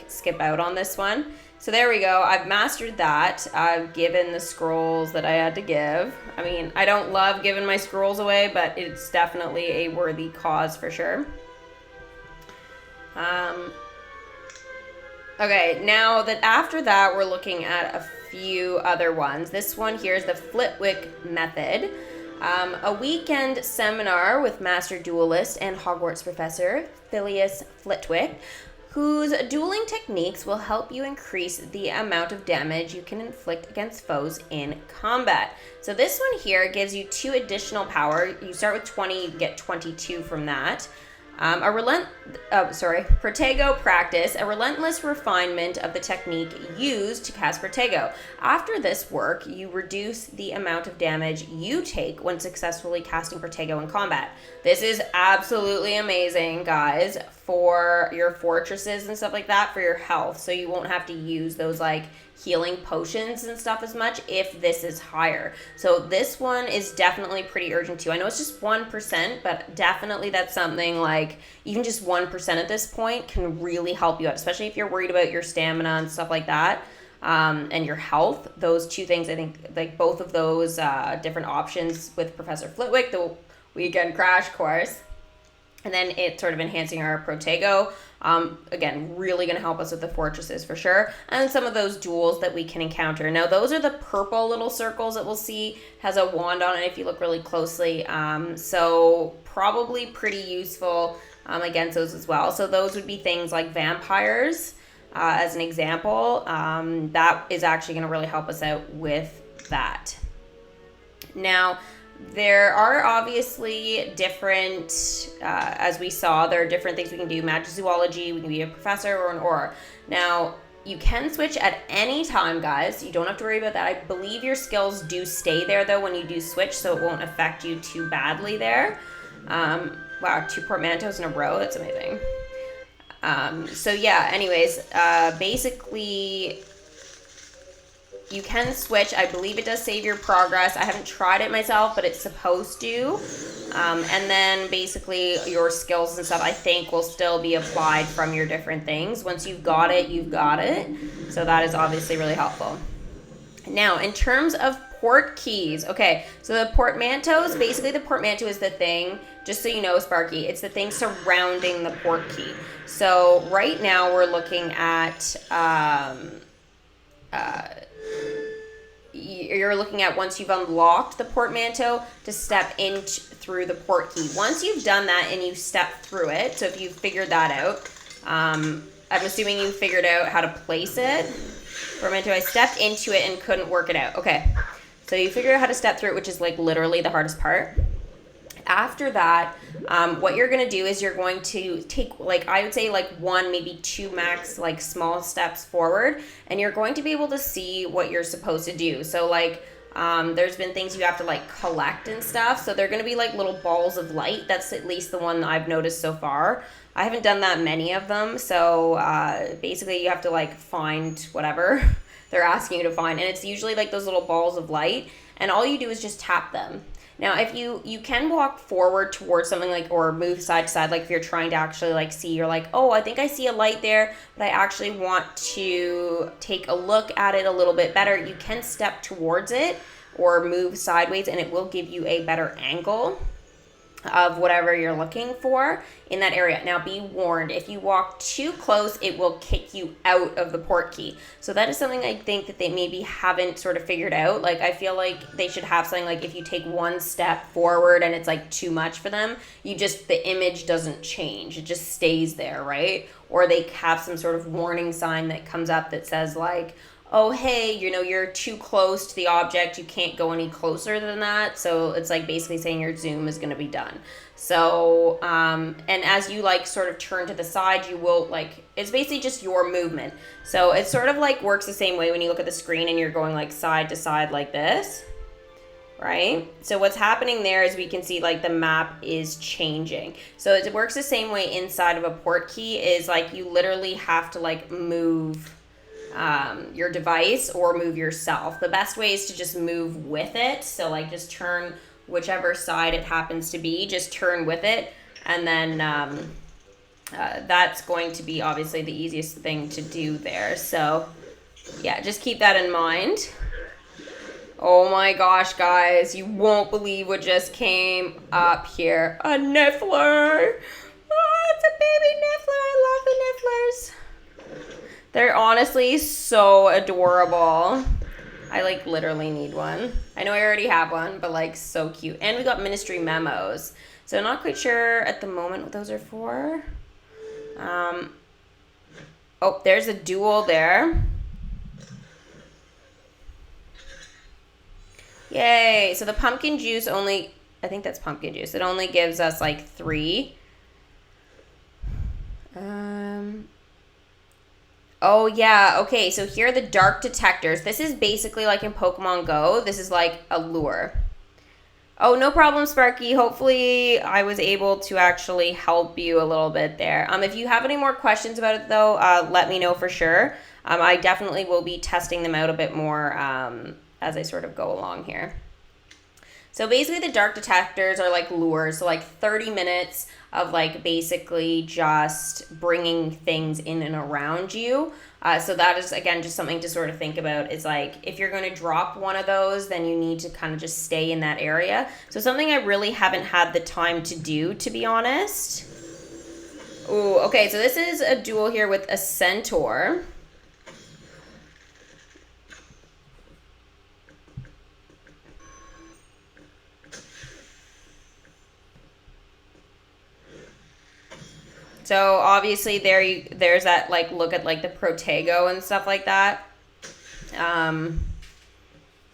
skip out on this one. So there we go. I've mastered that. I've given the scrolls that I had to give. I mean, I don't love giving my scrolls away, but it's definitely a worthy cause for sure. Okay, now that after that, we're looking at a few other ones. This one here is the Flitwick method. A weekend seminar with master duelist and Hogwarts professor Phileas Flitwick, whose dueling techniques will help you increase the amount of damage you can inflict against foes in combat. So this one here gives you 2 additional power. You start with 20, you get 22 from that. Protego practice, a relentless refinement of the technique used to cast Protego. After this work, you reduce the amount of damage you take when successfully casting Protego in combat. This is absolutely amazing, guys, for your fortresses and stuff like that, for your health. So you won't have to use those healing potions and stuff as much if this is higher. So this one is definitely pretty urgent too. I know it's just 1%, but definitely that's something even just 1% at this point can really help you out, especially if you're worried about your stamina and stuff like that, and your health. Those 2 things, I think, both of those different options with Professor Flitwick, the weekend crash course, and then it's sort of enhancing our Protego. Again, really going to help us with the fortresses for sure. And some of those duels that we can encounter. Now, those are the purple little circles that we'll see. Has a wand on it if you look really closely. So probably pretty useful against those as well. So those would be things like vampires, as an example. That is actually going to really help us out with that. Now, there are obviously different, as we saw, there are different things we can do. Magic zoology, we can be a professor or an aura. Now, you can switch at any time, guys. You don't have to worry about that. I believe your skills do stay there, though, when you do switch, so it won't affect you too badly there. Wow, 2 portmanteaus in a row. That's amazing. So, yeah, anyways, basically, you can switch. I believe it does save your progress. I haven't tried it myself, but it's supposed to. And then basically your skills and stuff, I think, will still be applied from your different things. Once you've got it, you've got it. So that is obviously really helpful. Now, in terms of port keys, okay, so the portmanteaus, basically the portmanteau is the thing, just so you know, Sparky, it's the thing surrounding the port key. So right now we're looking at, you're looking at once you've unlocked the portmanteau to step in through the port key. Once you've done that and you step through it, so if you've figured that out, I'm assuming you figured out how to place it. Portmanteau, I stepped into it and couldn't work it out. Okay, so you figured out how to step through it, which is literally the hardest part. After that, what you're going to do is you're going to take, I would say 1, maybe 2 max, small steps forward, and you're going to be able to see what you're supposed to do. So, there's been things you have to, collect and stuff. So they're going to be, little balls of light. That's at least the one I've noticed so far. I haven't done that many of them. So, basically, you have to, find whatever they're asking you to find. And it's usually, those little balls of light. And all you do is just tap them. Now, if you can walk forward towards something or move side to side, if you're trying to actually see, you're oh, I think I see a light there, but I actually want to take a look at it a little bit better. You can step towards it or move sideways, and it will give you a better angle of whatever you're looking for in that area. Now, be warned, if you walk too close, it will kick you out of the port key. So that is something I think that they maybe haven't sort of figured out. I feel like they should have something if you take 1 step forward and it's too much for them, the image doesn't change. It just stays there, right? Or they have some sort of warning sign that comes up that says oh, hey, you know, you're too close to the object. You can't go any closer than that. So it's like basically saying your zoom is going to be done. So, and as you like sort of turn to the side, you will like, it's basically just your movement. So it sort of like works the same way when you look at the screen and you're going like side to side like this, right? So what's happening there is we can see like the map is changing. So it works the same way inside of a port key, is like you literally have to like move your device or move yourself. The best way is to just move with it. So like just turn whichever side it happens to be, just turn with it, and then that's going to be obviously the easiest thing to do there. So yeah, just keep that in mind. Oh my gosh, guys, you won't believe what just came up here. A niffler. Oh, it's a baby niffler. I love the nifflers. They're honestly so adorable. I like literally need one. I know I already have one, but like so cute. And we got ministry memos. So I'm not quite sure at the moment what those are for. Oh, there's a duel there. Yay. So the pumpkin juice only, I think that's pumpkin juice. It only gives us like 3. Oh, yeah. Okay, so here are the dark detectors. This is basically like in Pokemon Go. This is like a lure. Oh, no problem, Sparky. Hopefully I was able to actually help you a little bit there. If you have any more questions about it, though, let me know for sure. I definitely will be testing them out a bit more as I sort of go along here. So basically the dark detectors are like lures. So like 30 minutes of like basically just bringing things in and around you. So that is, again, just something to sort of think about, is like if you're going to drop one of those, then you need to kind of just stay in that area. So something I really haven't had the time to do, to be honest. Ooh, okay, so this is a duel here with a centaur. So obviously there's that like look at like the Protego and stuff like that.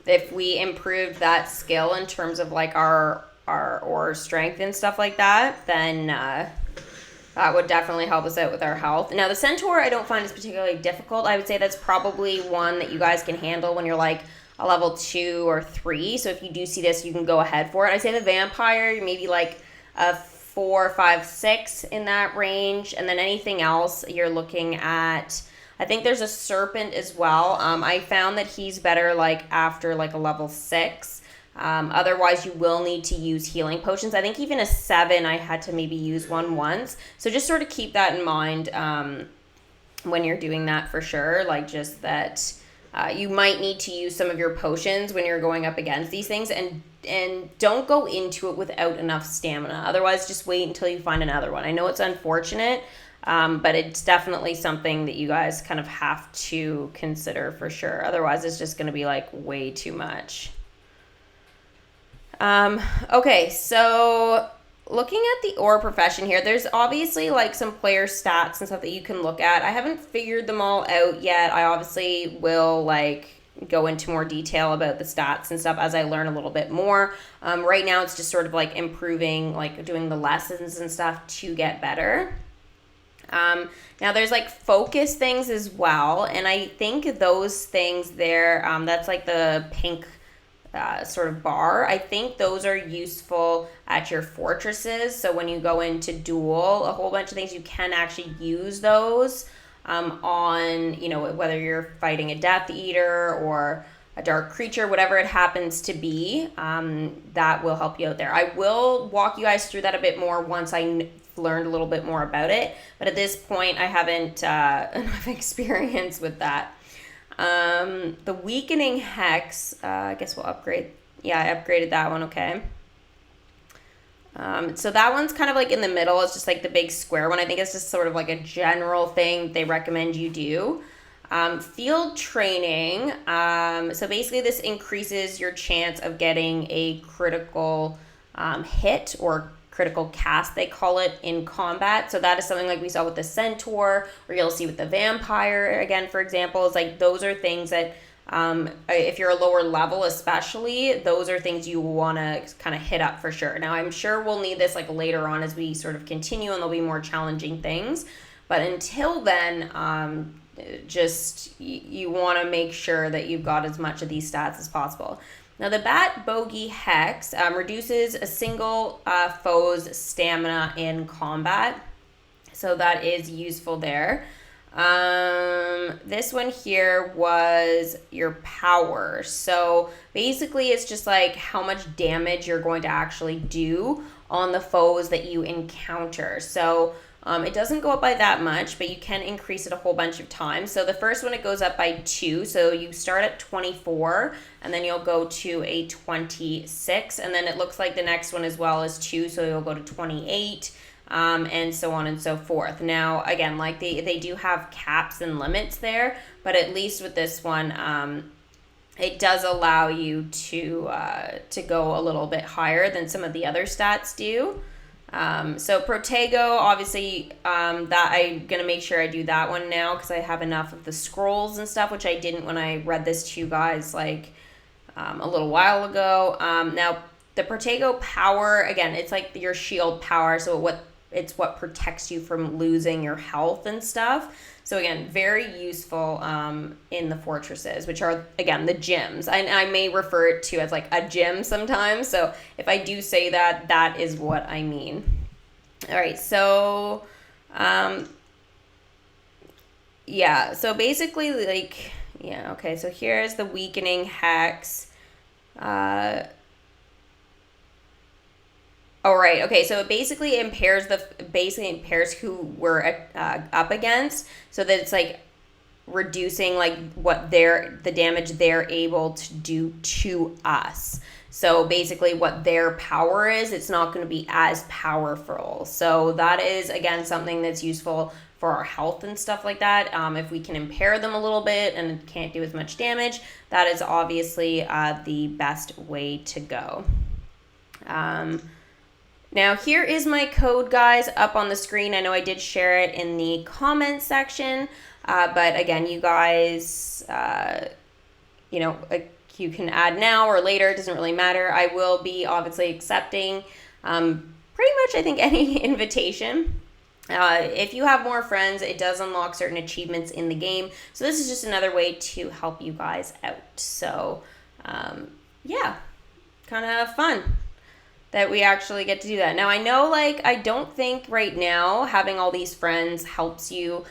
If we improved that skill in terms of like our aura strength and stuff like that, then that would definitely help us out with our health. Now the Centaur I don't find is particularly difficult. I would say that's probably one that you guys can handle when you're like a level 2 or 3. So if you do see this, you can go ahead for it. I'd say the Vampire, maybe like a 4, 5, 6 in that range, and then anything else you're looking at. I think there's a Serpent as well. I found that he's better like after like a level 6. Otherwise you will need to use healing potions. I think even a 7 I had to maybe use one once. So just sort of keep that in mind when you're doing that for sure. Like just that you might need to use some of your potions when you're going up against these things, and don't go into it without enough stamina. Otherwise, just wait until you find another one. I know it's unfortunate, but it's definitely something that you guys kind of have to consider for sure. Otherwise, it's just going to be like way too much. Okay, so looking at the aura profession here, there's obviously like some player stats and stuff that you can look at. I haven't figured them all out yet. I obviously will like go into more detail about the stats and stuff as I learn a little bit more. Right now it's just sort of like improving, like doing the lessons and stuff to get better. Now there's like focus things as well, and I think those things there, that's like the pink sort of bar. I think those are useful at your fortresses. So when you go into duel, a whole bunch of things, you can actually use those on, you know, whether you're fighting a Death Eater or a dark creature, whatever it happens to be, that will help you out there. I will walk you guys through that a bit more once I learned a little bit more about it, but at this point I haven't enough experience with that. The weakening hex, I guess we'll upgrade. Yeah, I upgraded that one. Okay. So that one's kind of like in the middle. It's just like the big square one. I think it's just sort of like a general thing they recommend you do. Field training. So basically this increases your chance of getting a critical hit or critical cast, they call it, in combat. So that is something like we saw with the centaur, or you'll see with the vampire again, for example. Is like those are things that if you're a lower level especially, those are things you want to kind of hit up for sure. Now I'm sure we'll need this like later on as we sort of continue, and there'll be more challenging things, but until then, just you want to make sure that you've got as much of these stats as possible. Now the Bat Bogey Hex reduces a single foe's stamina in combat, so that is useful there. This one here was your power. So basically it's just like how much damage you're going to actually do on the foes that you encounter. So it doesn't go up by that much, but you can increase it a whole bunch of times. So the first one, it goes up by 2. So you start at 24, and then you'll go to a 26. And then it looks like the next one as well is 2, so you'll go to 28, and so on and so forth. Now, again, like they do have caps and limits there, but at least with this one, it does allow you to go a little bit higher than some of the other stats do. So Protego, obviously, that I'm going to make sure I do that one now because I have enough of the scrolls and stuff, which I didn't when I read this to you guys like a little while ago. Now, the Protego power, again, it's like your shield power, so it's what protects you from losing your health and stuff. So again, very useful in the fortresses, which are, again, the gyms. I may refer it to as like a gym sometimes. So if I do say that, that is what I mean. All right, so yeah, so basically like, yeah, okay, so here's the weakening hex. Oh, right. Okay, so it basically impairs who we're up against, so that it's like reducing like the damage they're able to do to us. So basically what their power is, it's not going to be as powerful. So that is, again, something that's useful for our health and stuff like that. If we can impair them a little bit and can't do as much damage, that is obviously the best way to go. Now, here is my code, guys, up on the screen. I know I did share it in the comments section, but again, you guys, you can add now or later. It doesn't really matter. I will be obviously accepting pretty much, I think, any invitation. If you have more friends, it does unlock certain achievements in the game. So this is just another way to help you guys out. So, yeah, kind of fun that we actually get to do that. Now, I know, like, I don't think right now having all these friends helps you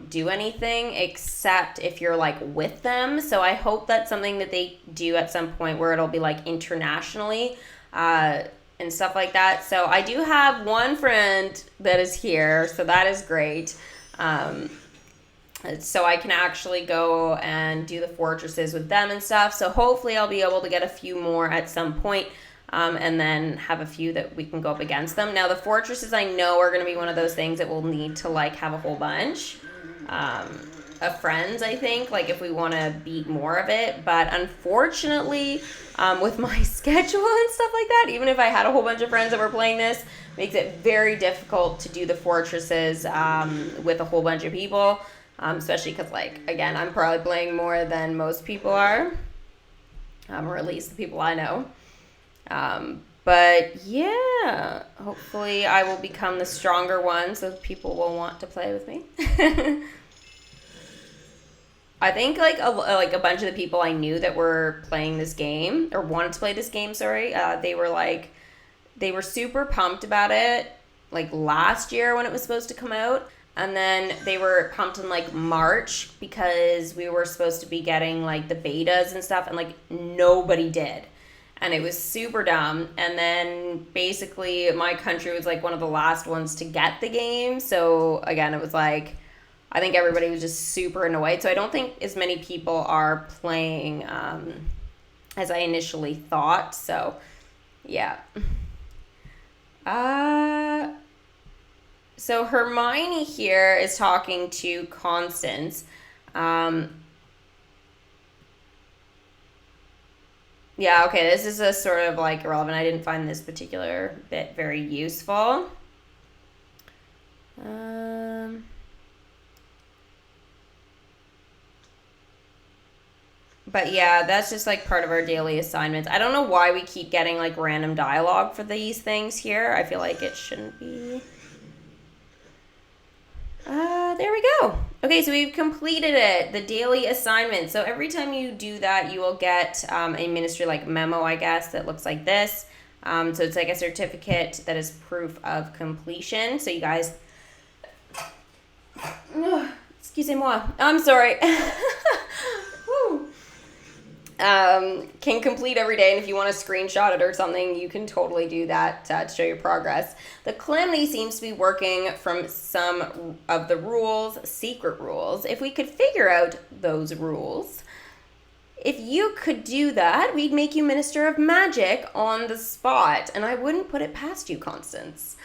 do anything except if you're, like, with them. So I hope that's something that they do at some point where it'll be, like, internationally and stuff like that. So I do have one friend that is here, so that is great. So I can actually go and do the fortresses with them and stuff. So hopefully I'll be able to get a few more at some point. And then have a few that we can go up against them. Now, the fortresses I know are going to be one of those things that we'll need to, like, have a whole bunch of friends, I think, like, if we want to beat more of it. But unfortunately, with my schedule and stuff like that, even if I had a whole bunch of friends that were playing this, makes it very difficult to do the fortresses with a whole bunch of people, especially because, like, again, I'm probably playing more than most people are, or at least the people I know. But yeah, hopefully I will become the stronger one so people will want to play with me. I think like a bunch of the people I knew that were playing this game or wanted to play this game, they were super pumped about it like last year when it was supposed to come out. And then they were pumped in like March because we were supposed to be getting like the betas and stuff, and like nobody did. And it was super dumb. And then basically my country was like one of the last ones to get the game. So again, it was like, I think everybody was just super annoyed. So I don't think as many people are playing as I initially thought. So yeah. So Hermione here is talking to Constance. Yeah, okay, this is a sort of like irrelevant. I didn't find this particular bit very useful. But yeah, that's just like part of our daily assignments. I don't know why we keep getting like random dialogue for these things here. I feel like it shouldn't be. There we go. Okay, so we've completed it, the daily assignment. So every time you do that, you will get a ministry like memo, I guess, that looks like this. So it's like a certificate that is proof of completion. So you guys, excusez-moi, I'm sorry. Woo. Can complete every day, and if you want to screenshot it or something, you can totally do that to show your progress. The Calamity seems to be working from some of the rules, secret rules. If we could figure out those rules, if you could do that, we'd make you Minister of Magic on the spot, and I wouldn't put it past you, Constance.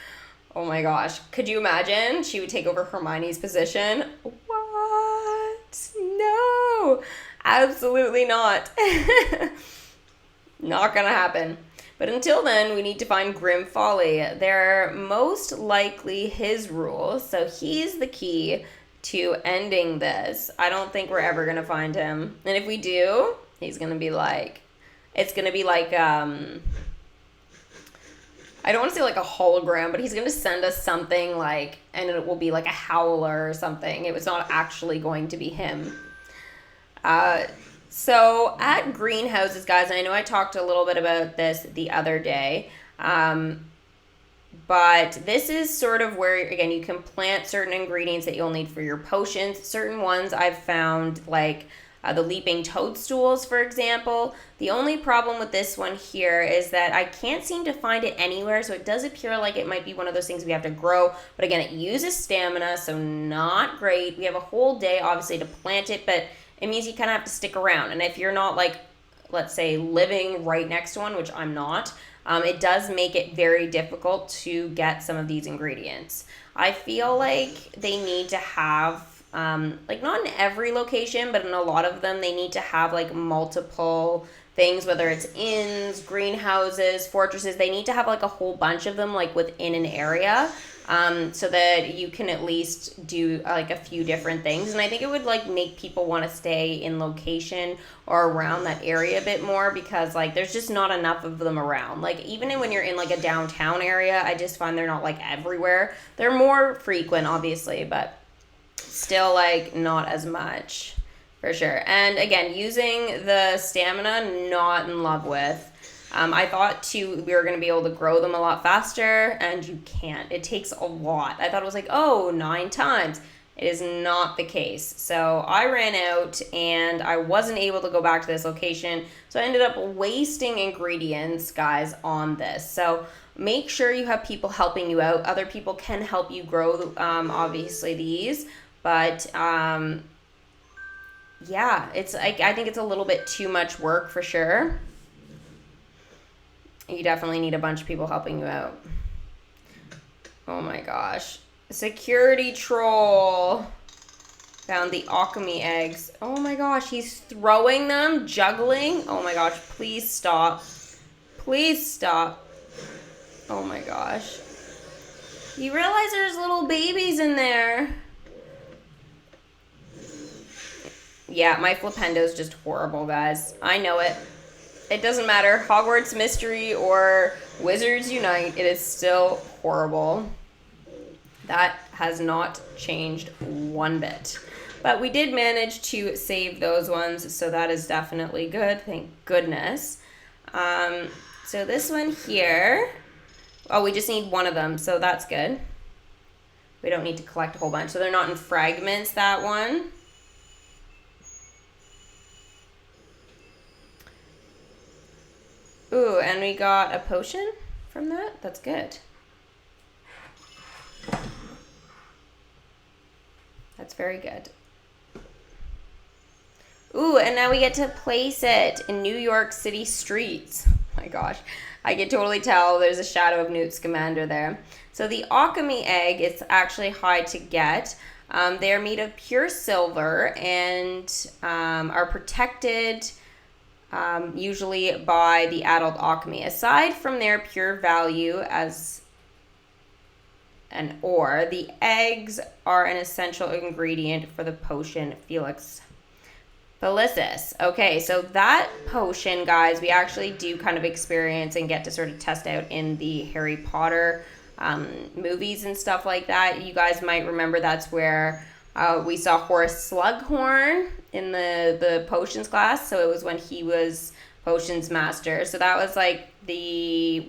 Oh my gosh, could you imagine? She would take over Hermione's position. What? No! Absolutely not. Not gonna happen. But until then, we need to find Grim Folly. They're most likely his rules, so he's the key to ending this. I don't think we're ever gonna find him. And if we do, he's gonna be like, it's gonna be like, I don't want to say like a hologram, but he's gonna send us something like, and it will be like a howler or something. It was not actually going to be him. So at greenhouses, guys, and I know I talked a little bit about this the other day, but this is sort of where, again, you can plant certain ingredients that you'll need for your potions. Certain ones I've found, like the leaping toadstools, for example. The only problem with this one here is that I can't seem to find it anywhere, so it does appear like it might be one of those things we have to grow. But again, it uses stamina, so not great. We have a whole day, obviously, to plant it, but it means you kind of have to stick around. And if you're not, like, let's say, living right next to one, which I'm not, it does make it very difficult to get some of these ingredients. I feel like they need to have, like, not in every location, but in a lot of them, they need to have, like, multiple things, whether it's inns, greenhouses, fortresses. They need to have, like, a whole bunch of them, like, within an area. So that you can at least do like a few different things. And I think it would like make people want to stay in location or around that area a bit more, because like there's just not enough of them around. Like even when you're in like a downtown area, I just find they're not like everywhere. They're more frequent, obviously, but still like not as much for sure. And again, using the stamina, not in love with. I thought too we were going to be able to grow them a lot faster, and you can't. It takes a lot. I thought it was like, 9 times. It is not the case. So I ran out and I wasn't able to go back to this location. So I ended up wasting ingredients, guys, on this. So make sure you have people helping you out. Other people can help you grow, obviously, these. But yeah, it's like I think it's a little bit too much work for sure. You definitely need a bunch of people helping you out. Oh my gosh. Security troll. Found the alchemy eggs. Oh my gosh, he's throwing them, juggling. Oh my gosh, please stop. Please stop. Oh my gosh. You realize there's little babies in there. Yeah, my Flipendo's just horrible, guys. I know it. It doesn't matter. Hogwarts Mystery or Wizards Unite, it is still horrible. That has not changed one bit. But we did manage to save those ones, so that is definitely good. Thank goodness. So this one here, we just need one of them, so that's good. We don't need to collect a whole bunch. So they're not in fragments, that one. Ooh, and we got a potion from that. That's good. That's very good. Ooh, and now we get to place it in New York City streets. Oh my gosh. I can totally tell there's a shadow of Newt Scamander there. So the alchemy egg, it's actually hard to get. They're made of pure silver and are protected usually by the adult alchemy. Aside from their pure value as an ore, the eggs are an essential ingredient for the potion Felix Felicis. Okay, so that potion, guys, we actually do kind of experience and get to sort of test out in the Harry Potter movies and stuff like that. You guys might remember that's where we saw Horace Slughorn in the potions class. So it was when he was potions master. So that was like the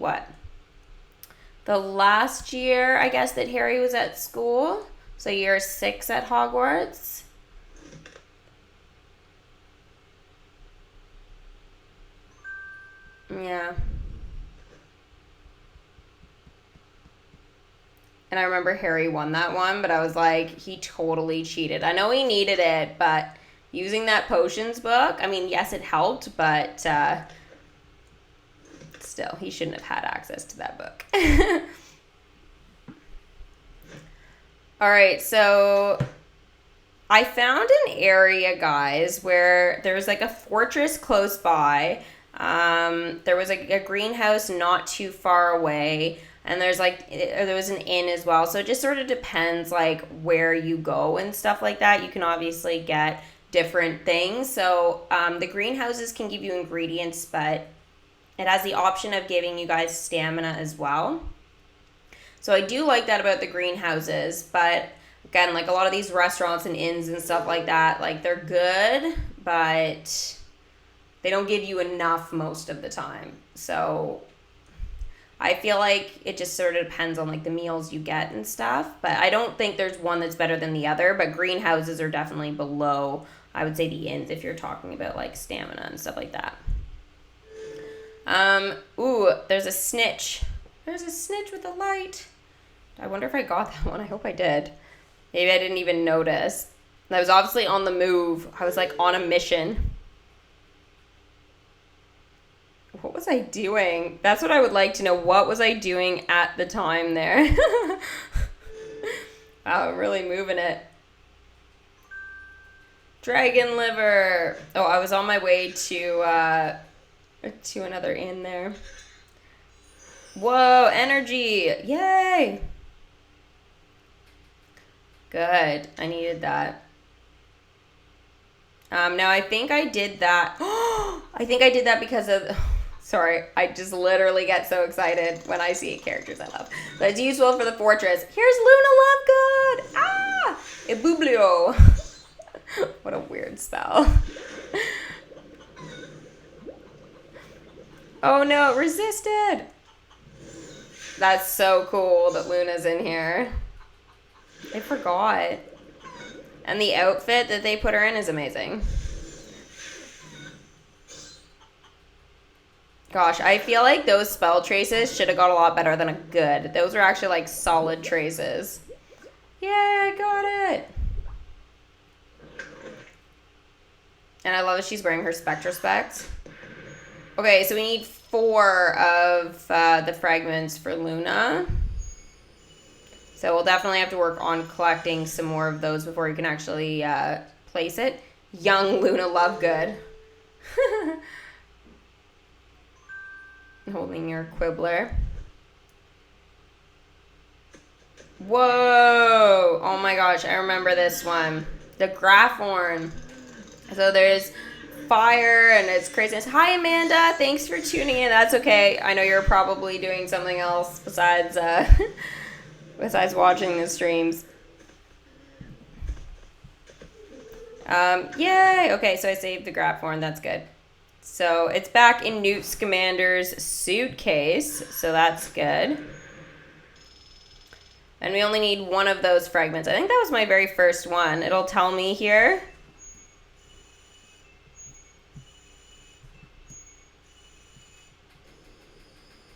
last year, I guess, that Harry was at school. So year 6 at Hogwarts. Yeah. And I remember Harry won that one, but I was like, he totally cheated. I know he needed it, but using that potions book, I mean, yes, it helped, but still, he shouldn't have had access to that book. All right, so I found an area, guys, where there was like a fortress close by. There was like a greenhouse not too far away, and there was an inn as well. So it just sort of depends like where you go and stuff like that. You can obviously get different things. So the greenhouses can give you ingredients, but it has the option of giving you guys stamina as well. So I do like that about the greenhouses, but again, like a lot of these restaurants and inns and stuff like that, like they're good, but they don't give you enough most of the time. So I feel like it just sort of depends on like the meals you get and stuff. But I don't think there's one that's better than the other. But greenhouses are definitely below, I would say, the inns if you're talking about like stamina and stuff like that. Ooh, there's a snitch. There's a snitch with a light. I wonder if I got that one. I hope I did. Maybe I didn't even notice. I was obviously on the move. I was like on a mission. What was I doing? That's what I would like to know. What was I doing at the time there? Wow, I'm really moving it. Dragon liver. Oh, I was on my way to another inn there. Whoa, energy. Yay. Good. I needed that. Now I think I did that. I think I did that because of... Sorry, I just literally get so excited when I see characters I love. But it's useful for the fortress. Here's Luna Lovegood! Ah! Ebublio. What a weird spell. Oh no, it resisted! That's so cool that Luna's in here. I forgot. And the outfit that they put her in is amazing. Gosh, I feel like those spell traces should have got a lot better than a good. Those were actually like solid traces. Yeah, I got it. And I love that she's wearing her Spectra specs. Okay, so we need 4 of the fragments for Luna. So we'll definitely have to work on collecting some more of those before you can actually place it. Young Luna Lovegood. Holding your quibbler. Whoa! Oh my gosh, I remember this one. The Graphorn. So there's fire and it's craziness. Hi Amanda, thanks for tuning in. That's okay. I know you're probably doing something else besides besides watching the streams. Yay! Okay, so I saved the Graphorn. That's good. So it's back in Newt Scamander's suitcase, so that's good. And we only need 1 of those fragments. I think that was my very first one. It'll tell me here.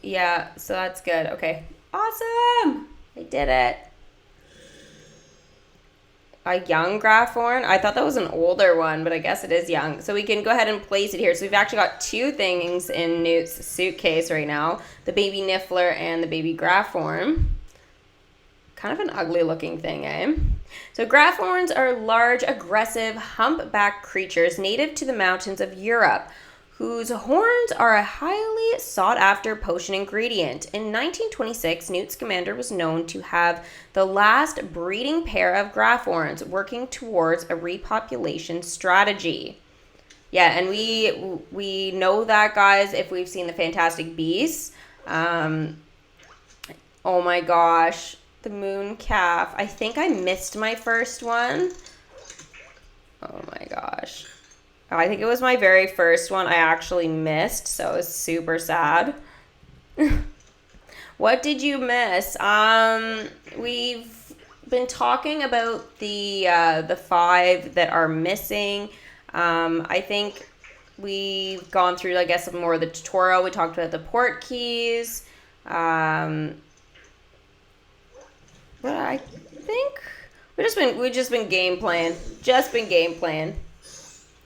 Yeah, so that's good. Okay. Awesome! I did it. A young Graphorn? I thought that was an older one, but I guess it is young. So we can go ahead and place it here. So we've actually got 2 things in Newt's suitcase right now. The baby Niffler and the baby Graphorn. Kind of an ugly looking thing, eh? So Graphorns are large, aggressive, humpback creatures native to the mountains of Europe, whose horns are a highly sought-after potion ingredient. In 1926, Newt Scamander was known to have the last breeding pair of Graphorns, working towards a repopulation strategy. Yeah, and we know that, guys, if we've seen the Fantastic Beasts. Oh my gosh, the moon calf. I think I missed my first one. Oh my gosh. I think it was my very first one I actually missed, so it was super sad. What did you miss? We've been talking about the 5 that are missing. I think we've gone through, I guess, more of the tutorial. We talked about the port keys. But I think we've just been game playing.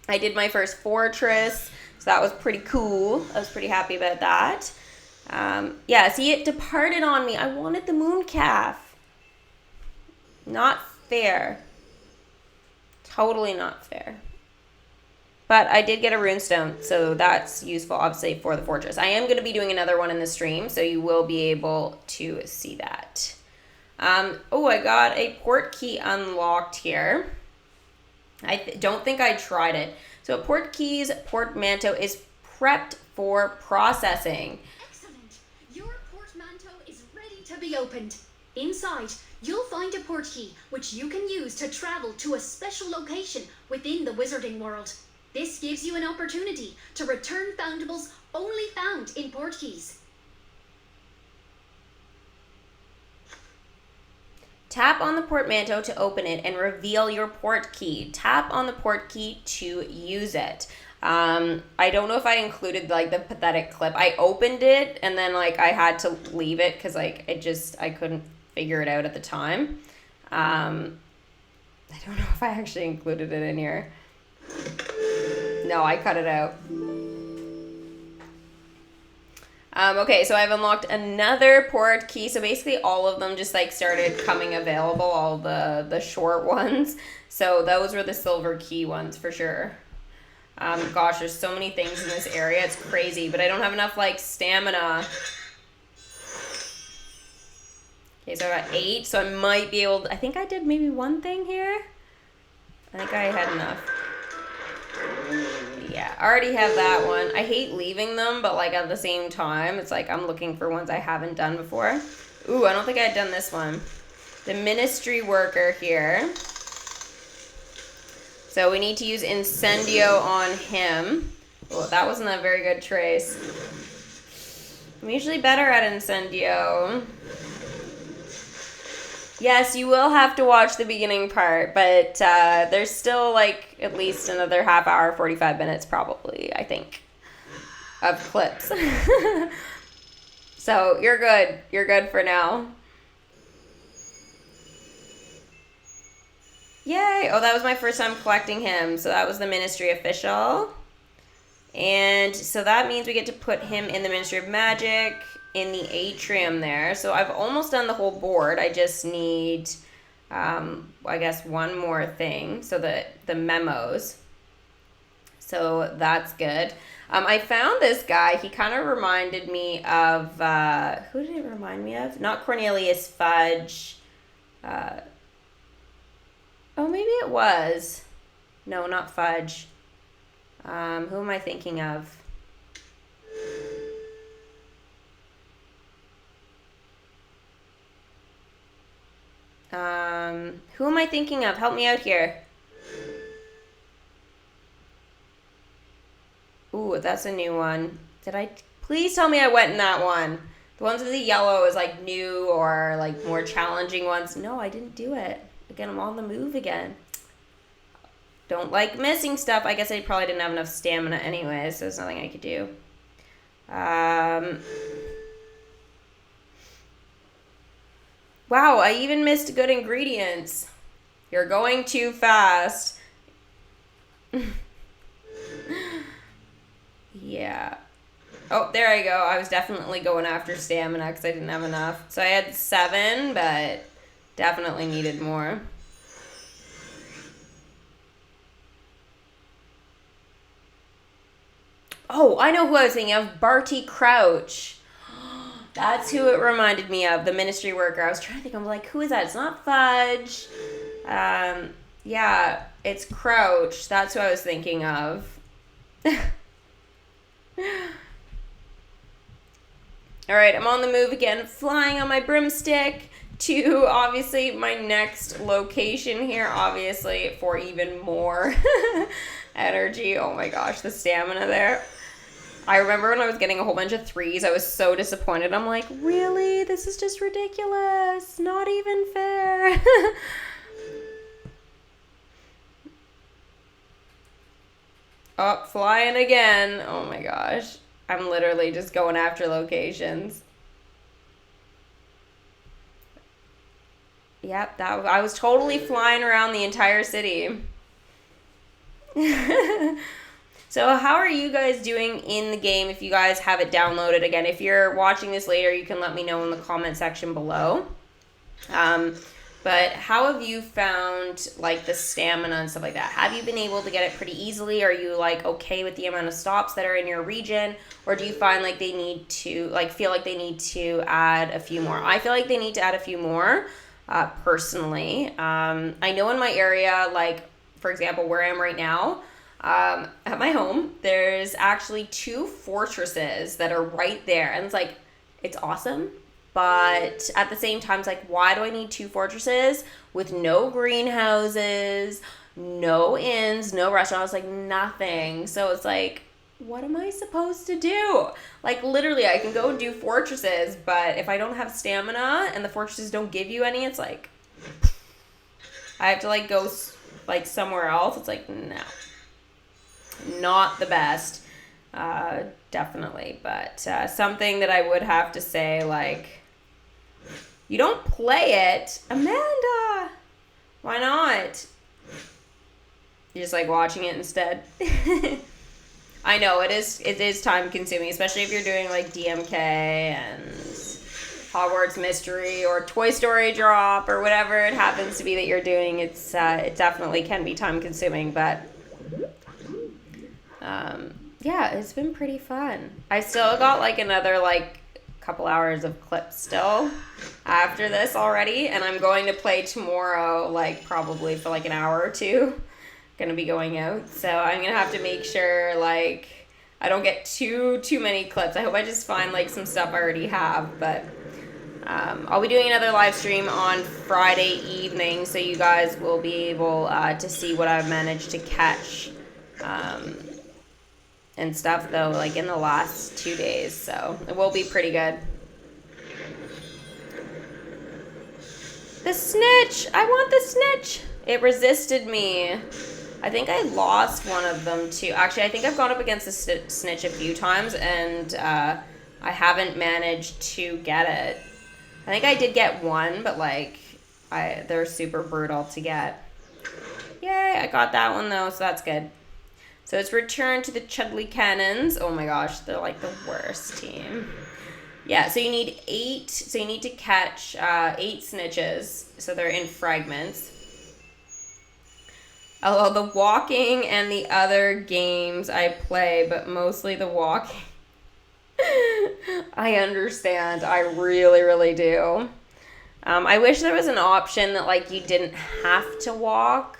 I did my first fortress, so that was pretty cool. I was pretty happy about that. Yeah, see, it departed on me. I wanted the moon calf. Not fair. Totally not fair. But I did get a runestone, so that's useful, obviously, for the fortress. I am going to be doing another one in the stream, so you will be able to see that. Oh, I got a port key unlocked here. I don't think I tried it. So port keys portmanteau is prepped for processing. Excellent. Your portmanteau is ready to be opened. Inside, you'll find a port key, which you can use to travel to a special location within the wizarding world. This gives you an opportunity to return foundables only found in port keys. Tap on the portmanteau to open it and reveal your port key. Tap on the port key to use it. I don't know if I included like the pathetic clip. I opened it and then like I had to leave it because like I couldn't figure it out at the time. I don't know if I actually included it in here. No, I cut it out. Okay, so I've unlocked another port key. So basically all of them just like started coming available, all the short ones. So those were the silver key ones for sure. Gosh, there's so many things in this area. It's crazy, but I don't have enough like stamina. Okay, so I got 8, so I might be able to, I think I did maybe one thing here. I think I had enough. Yeah, I already have that one. I hate leaving them, but like at the same time, it's like I'm looking for ones I haven't done before. Ooh, I don't think I'd done this one. The ministry worker here. So we need to use Incendio on him. Oh, that wasn't a very good trace. I'm usually better at Incendio. Yes, you will have to watch the beginning part, but there's still like at least another half hour, 45 minutes probably, I think, of clips. So you're good. You're good for now. Yay. Oh, that was my first time collecting him. So that was the ministry official. And so that means we get to put him in the Ministry of Magic in the atrium there. So I've almost done the whole board. I just need, I guess, one more thing. So the memos. So that's good. I found this guy. He kind of reminded me of, who did it remind me of? Not Cornelius Fudge. Oh, maybe it was. No, not Fudge. Who am I thinking of? Who am I thinking of? Help me out here. Ooh, that's a new one. Please tell me I went in that one. The ones with the yellow is like new or like more challenging ones. No, I didn't do it. Again, I'm on the move again. Don't like missing stuff. I guess I probably didn't have enough stamina anyway, so there's nothing I could do. Wow, I even missed good ingredients. You're going too fast. Yeah. Oh, there I go. I was definitely going after stamina because I didn't have enough. So I had 7, but definitely needed more. Oh, I know who I was thinking of. Barty Crouch. That's who it reminded me of, the ministry worker. I was trying to think, I'm like, who is that? It's not Fudge. Yeah, it's Crouch. That's who I was thinking of. Alright, I'm on the move again, flying on my broomstick to, obviously, my next location here, obviously, for even more energy. Oh my gosh, the stamina there. I remember when I was getting a whole bunch of 3s, I was so disappointed. I'm like, really? This is just ridiculous. Not even fair. Oh, flying again. Oh my gosh. I'm literally just going after locations. Yep, I was totally flying around the entire city. So how are you guys doing in the game if you guys have it downloaded? Again, if you're watching this later, you can let me know in the comment section below. But how have you found like the stamina and stuff like that? Have you been able to get it pretty easily? Are you like okay with the amount of stops that are in your region? Or do you find like they need to, feel like they need to add a few more? I feel like they need to add a few more, personally. I know in my area, like, for example, where I am right now, at my home, there's actually 2 fortresses that are right there. And it's like, it's awesome. But at the same time, it's like, why do I need 2 fortresses with no greenhouses, no inns, no restaurants, like nothing? So it's like, what am I supposed to do? Like, literally, I can go and do fortresses, but if I don't have stamina and the fortresses don't give you any, it's like, I have to like go like somewhere else. It's like, no. Not the best, definitely, but something that I would have to say, like, you don't play it, Amanda. Why not? You're just like watching it instead. I know it is time consuming, especially if you're doing like DMK and Hogwarts Mystery or Toy Story Drop or whatever it happens to be that you're doing. It's it definitely can be time consuming, but. Yeah, it's been pretty fun. I still got like another like couple hours of clips still after this already, and I'm going to play tomorrow, like probably for like an hour or 2. Gonna be going out, so I'm gonna have to make sure like I don't get too many clips. I hope I just find like some stuff I already have, but I'll be doing another live stream on Friday evening, so you guys will be able to see what I've managed to catch. And stuff though, like in the last 2 days, so it will be pretty good. The snitch! I want the snitch! It resisted me. I think I lost one of them too. Actually, I think I've gone up against the snitch a few times, and I haven't managed to get it. I think I did get one, but like, they're super brutal to get. Yay, I got that one though, so that's good. So it's Return to the Chudley Cannons. Oh my gosh, they're like the worst team. Yeah, so you need 8. So you need to catch 8 snitches. So they're in fragments. Although the walking and the other games I play, but mostly the walking. I understand. I really, really do. I wish there was an option that like you didn't have to walk.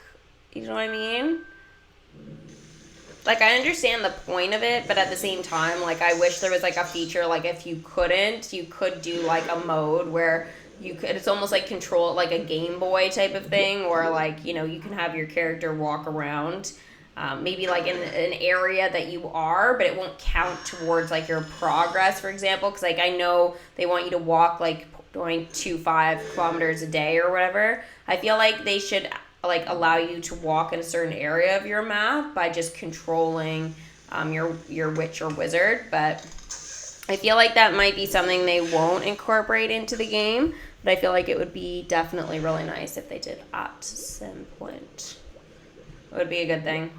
You know what I mean? Like, I understand the point of it, but at the same time, like, I wish there was, like, a feature, like, if you couldn't, you could do, like, a mode where you could, it's almost like control, like, a Game Boy type of thing, or, like, you know, you can have your character walk around, maybe, like, in an area that you are, but it won't count towards, like, your progress, for example, because, like, I know they want you to walk, like, 0.25 kilometers a day or whatever. I feel like they should like allow you to walk in a certain area of your map by just controlling your witch or wizard, but I feel like that might be something they won't incorporate into the game, but I feel like it would be definitely really nice if they did at some point. It would be a good thing.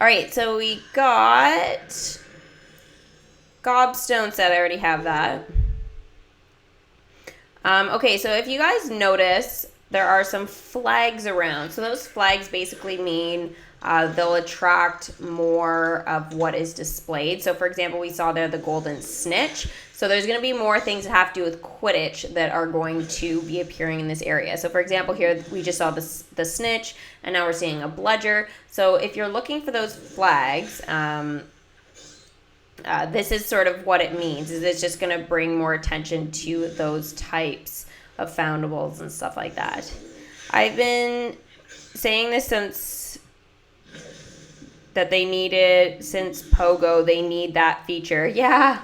All right, so we got Gobstone set. I already have that. Okay, so if you guys notice, there are some flags around. So those flags basically mean they'll attract more of what is displayed. So for example, we saw there the golden snitch. So there's going to be more things that have to do with Quidditch that are going to be appearing in this area. So for example, here we just saw the snitch, and now we're seeing a bludger. So if you're looking for those flags, this is sort of what it means. Is it's just going to bring more attention to those types of foundables and stuff like that. I've been saying this since Pogo, they need that feature. Yeah.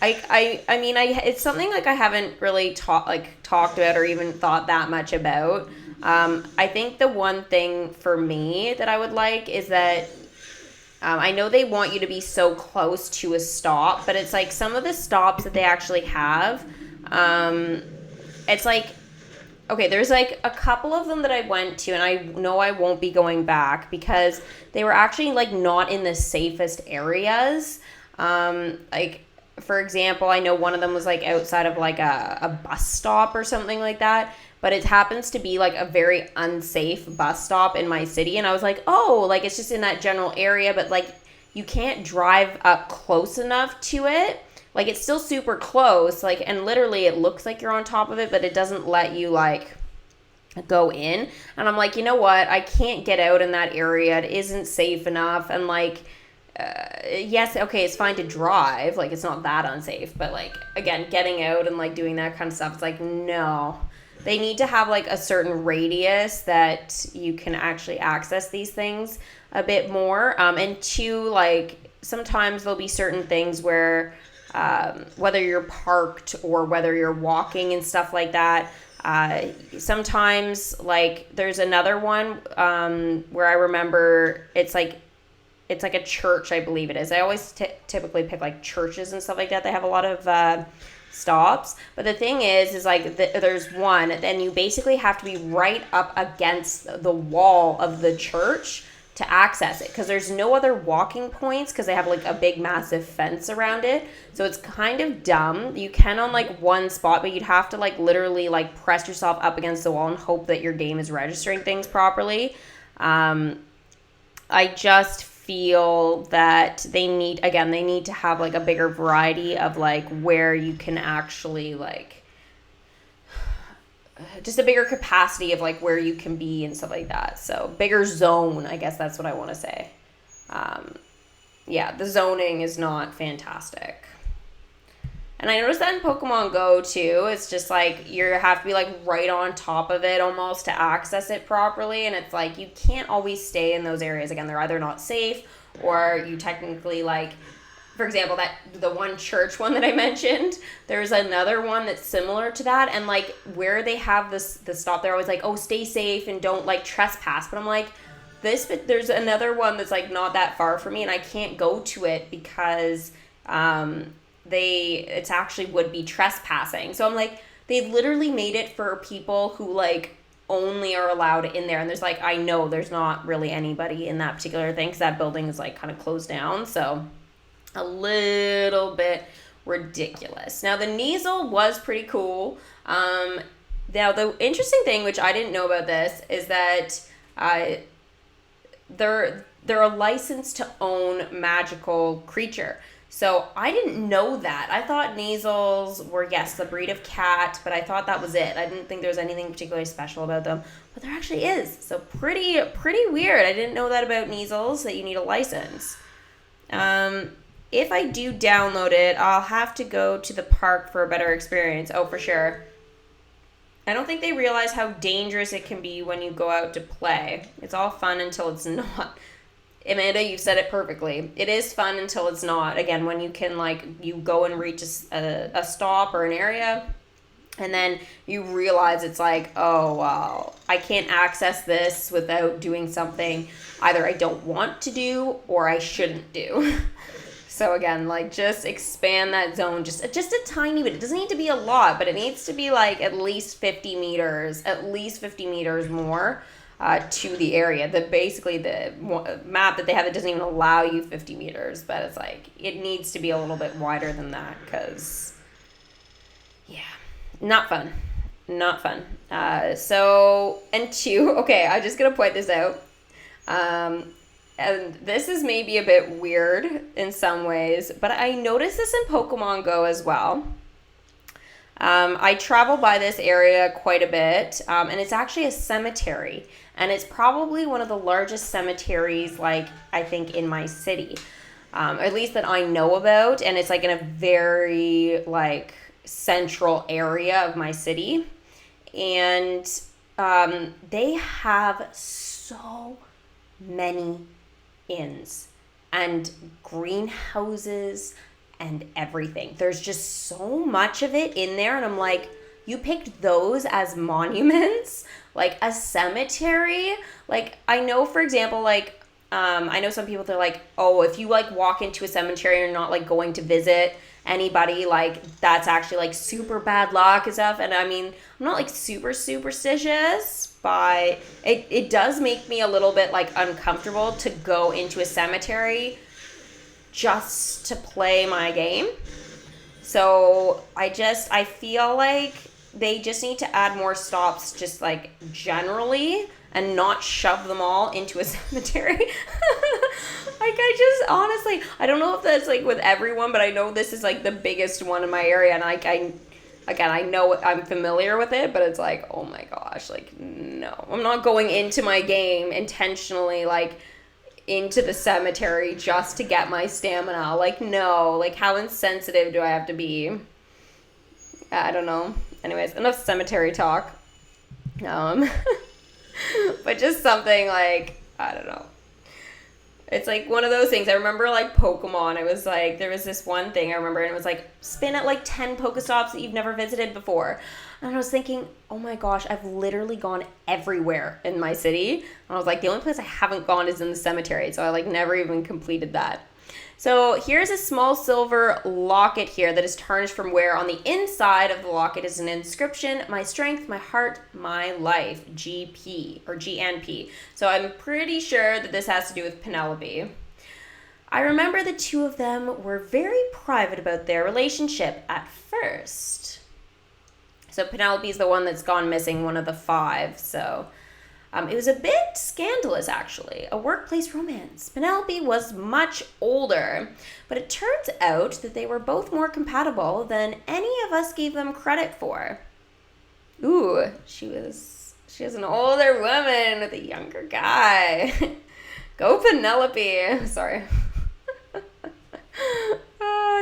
I mean, it's something like I haven't really talked about or even thought that much about. I think the one thing for me that I would like is that I know they want you to be so close to a stop, but it's like some of the stops that they actually have, it's like, okay, there's like a couple of them that I went to, and I know I won't be going back because they were actually like not in the safest areas. Like, for example, I know one of them was like outside of like a bus stop or something like that, but it happens to be like a very unsafe bus stop in my city. And I was like, oh, like it's just in that general area, but like you can't drive up close enough to it. Like it's still super close, like, and literally it looks like you're on top of it, but it doesn't let you like go in. And I'm like, you know what? I can't get out in that area. It isn't safe enough. And like, yes, okay, it's fine to drive, like it's not that unsafe, but like again, getting out and like doing that kind of stuff, it's like, no, they need to have like a certain radius that you can actually access these things a bit more. And two, like sometimes there'll be certain things where whether you're parked or whether you're walking and stuff like that, sometimes like there's another one where I remember it's like a church, I believe it is. I always typically pick like churches and stuff like that. They have a lot of stops. But the thing is like there's one, and you basically have to be right up against the wall of the church to access it, because there's no other walking points because they have like a big massive fence around it. So it's kind of dumb. You can on like one spot, but you'd have to like literally like press yourself up against the wall and hope that your game is registering things properly. I just feel that they need to have like a bigger variety of like where you can actually like just a bigger capacity of like where you can be and stuff like that. So bigger zone, I guess that's what I want to say. Yeah, the zoning is not fantastic. And I noticed that in Pokemon Go too, it's just like you have to be like right on top of it almost to access it properly. And it's like you can't always stay in those areas. Again, they're either not safe or you technically like, for example, that the one church one that I mentioned, there's another one that's similar to that. And like where they have the stop, they're always like, oh, stay safe and don't like trespass. But I'm like, there's another one that's like not that far from me and I can't go to it because it's actually would be trespassing. So I'm like, they've literally made it for people who like only are allowed in there. And there's like, I know there's not really anybody in that particular thing because that building is like kind of closed down. So a little bit ridiculous. Now the Kneazle was pretty cool. Now the interesting thing, which I didn't know about this, is that they're a license to own magical creature. So I didn't know that. I thought Kneazles were, yes, the breed of cat, but I thought that was it. I didn't think there was anything particularly special about them, but there actually is. So pretty weird. I didn't know that about Kneazles, that you need a license. If I do download it, I'll have to go to the park for a better experience. Oh, for sure. I don't think they realize how dangerous it can be when you go out to play. It's all fun until it's not. Amanda, you said it perfectly. It is fun until it's not. Again, when you can, like, you go and reach a stop or an area, and then you realize it's like, oh, wow, I can't access this without doing something either I don't want to do or I shouldn't do. So again, like, just expand that zone just a tiny bit. It doesn't need to be a lot, but it needs to be like at least 50 meters more to the area. Basically the map that they have, it doesn't even allow you 50 meters, but it's like it needs to be a little bit wider than that because, yeah, not fun. Not fun. And 2, okay, I'm just gonna point this out. And this is maybe a bit weird in some ways, but I noticed this in Pokemon Go as well. I travel by this area quite a bit, and it's actually a cemetery, and it's probably one of the largest cemeteries, like, I think, in my city, or at least that I know about, and it's, like, in a very, like, central area of my city, and they have so many inns and greenhouses and everything. There's just so much of it in there, and I'm like, you picked those as monuments, like a cemetery. Like, I know, for example, like I know some people, they're like, oh, if you like walk into a cemetery and you're not like going to visit anybody, like that's actually like super bad luck and stuff. And I mean, I'm not like super superstitious, but it does make me a little bit like uncomfortable to go into a cemetery just to play my game. So I feel like they just need to add more stops, just like generally, and not shove them all into a cemetery. Like, I just honestly, I don't know if that's like with everyone, but I know this is like the biggest one in my area, and like I know I'm familiar with it, but it's like, oh my gosh, like, no, I'm not going into my game intentionally like into the cemetery just to get my stamina. Like, no, like, how insensitive do I have to be? I don't know. Anyways, enough cemetery talk. But just something like, I don't know. It's like one of those things. I remember like Pokemon. It was like, there was this one thing I remember, and it was like, spin at like 10 Pokestops that you've never visited before. And I was thinking, oh my gosh, I've literally gone everywhere in my city. And I was like, the only place I haven't gone is in the cemetery. So I like never even completed that. So here's a small silver locket here that is tarnished from where on the inside of the locket is an inscription: my strength, my heart, my life, GP or GNP. So I'm pretty sure that this has to do with Penelope. I remember the two of them were very private about their relationship at first. So Penelope's the one that's gone missing, one of the 5. So it was a bit scandalous, actually. A workplace romance. Penelope was much older, but it turns out that they were both more compatible than any of us gave them credit for. Ooh, she was an older woman with a younger guy. Go Penelope. Sorry.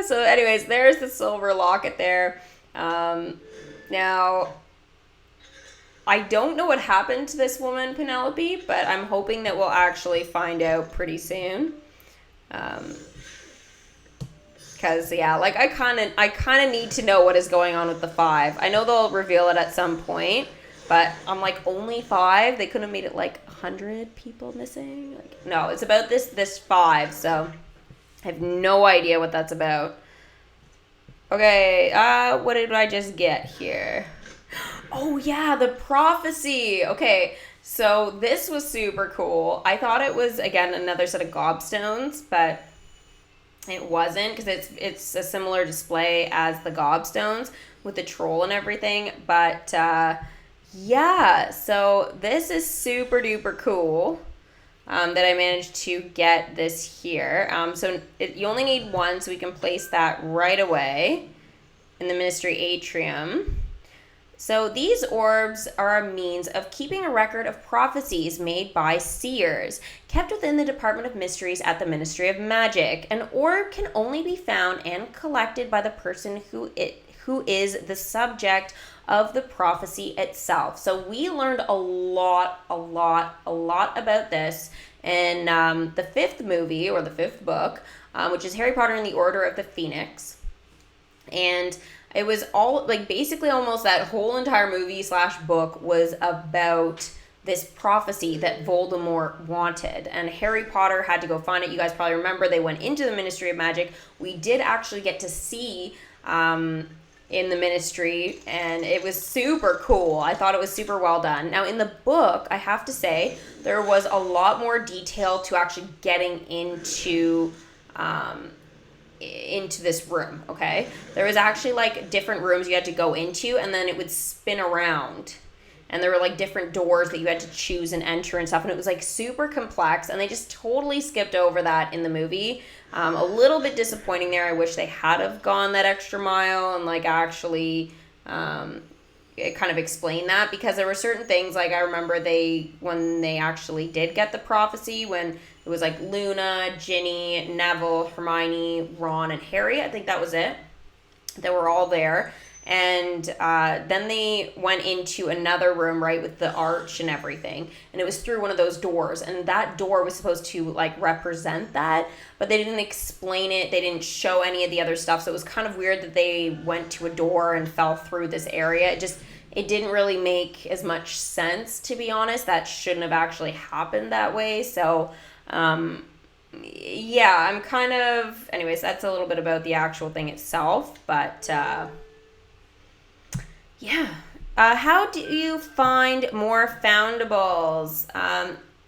So anyways, there's the silver locket there. Now, I don't know what happened to this woman, Penelope, but I'm hoping that we'll actually find out pretty soon. Because, yeah, like, I kind of need to know what is going on with the 5. I know they'll reveal it at some point, but I'm like, only 5? They could have made it, like, 100 people missing? Like, no, it's about this 5, so I have no idea what that's about. Okay, what did I just get here? Oh, yeah, the prophecy. Okay, so this was super cool. I thought it was, again, another set of gobstones, but it wasn't, because it's a similar display as the gobstones with the troll and everything. But, yeah, so this is super duper cool that I managed to get this here. You only need 1, so we can place that right away in the Ministry Atrium. So these orbs are a means of keeping a record of prophecies made by seers, kept within the Department of Mysteries at the Ministry of Magic. An orb can only be found and collected by the person who is the subject of the prophecy itself. So we learned a lot about this in the 5th movie, or the 5th book, which is Harry Potter and the Order of the Phoenix. And it was all, like, basically almost that whole entire movie / book was about this prophecy that Voldemort wanted. And Harry Potter had to go find it. You guys probably remember they went into the Ministry of Magic. We did actually get to see in the Ministry, and it was super cool. I thought it was super well done. Now, in the book, I have to say, there was a lot more detail to actually getting into into this room, okay? There was actually like different rooms you had to go into, and then it would spin around. And there were like different doors that you had to choose and enter and stuff. And it was like super complex. And they just totally skipped over that in the movie. A little bit disappointing there. I wish they had have gone that extra mile and like actually it kind of explain that, because there were certain things, like I remember when they actually did get the prophecy, when it was like Luna, Ginny, Neville, Hermione, Ron, and Harry, I think that was it. They were all there. And then they went into another room, right, with the arch and everything. And it was through one of those doors. And that door was supposed to, like, represent that. But they didn't explain it. They didn't show any of the other stuff. So it was kind of weird that they went to a door and fell through this area. It didn't really make as much sense, to be honest. That shouldn't have actually happened that way. So, yeah, I'm kind of... Anyways, that's a little bit about the actual thing itself. But... yeah. How do you find more foundables?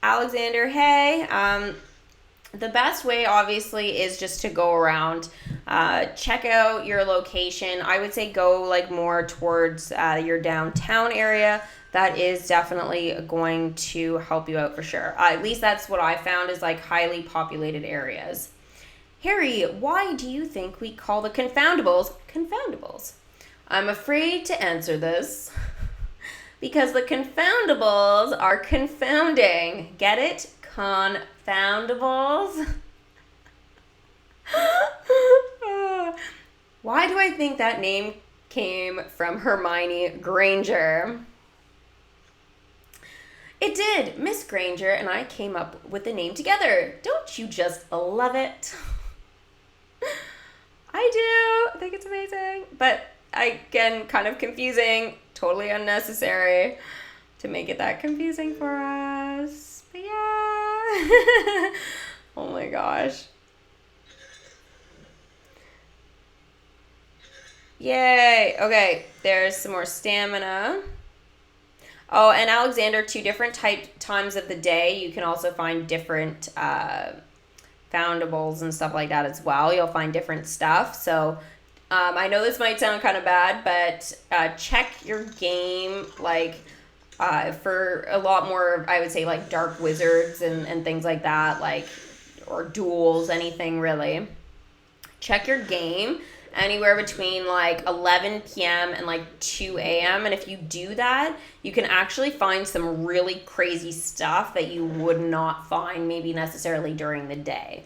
Alexander, hey. The best way, obviously, is just to go around, check out your location. I would say go like more towards your downtown area. That is definitely going to help you out for sure. At least that's what I found, is like highly populated areas. Harry, why do you think we call the confoundables confoundables? I'm afraid to answer this because the confoundables are confounding. Get it? Confoundables. Why do I think that name came from Hermione Granger? It did. Miss Granger and I came up with the name together. Don't you just love it? I do. I think it's amazing. But again, kind of confusing, totally unnecessary to make it that confusing for us. But yeah. Oh my gosh. Yay. Okay, there's some more stamina. Oh, and Alexander, 2 different times of the day, you can also find different foundables and stuff like that as well. You'll find different stuff. So I know this might sound kind of bad, but check your game, like, for a lot more, I would say, like, dark wizards and things like that, like, or duels, anything really. Check your game anywhere between, like, 11 p.m. and, like, 2 a.m., and if you do that, you can actually find some really crazy stuff that you would not find maybe necessarily during the day.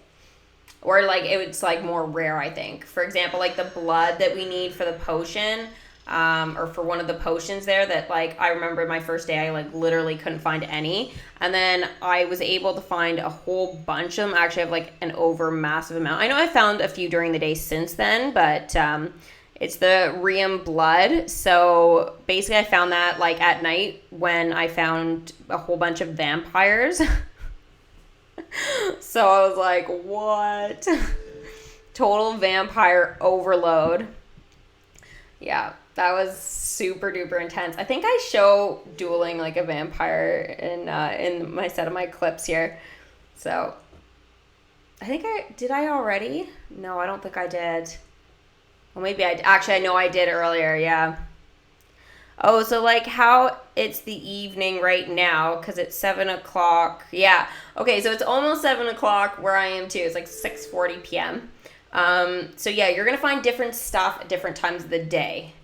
Or, like, it's, like, more rare, I think. For example, like, the blood that we need for the potion, or for one of the potions there that, like, I remember my first day, I, like, literally couldn't find any. And then I was able to find a whole bunch of them. I actually have, like, an over massive amount. I know I found a few during the day since then, but it's the Rheum blood. So, basically, I found that, like, at night when I found a whole bunch of vampires. So I was like, what? Total vampire overload. Yeah, that was super duper intense. I think I show dueling like a vampire in my set of my clips here. So I think did I already? No, I don't think I did. Well, maybe I know I did earlier. Yeah. Oh, so like how it's the evening right now because it's 7 o'clock. Yeah. Okay, so it's almost 7 o'clock where I am too. It's like 6:40 p.m. So yeah, you're going to find different stuff at different times of the day.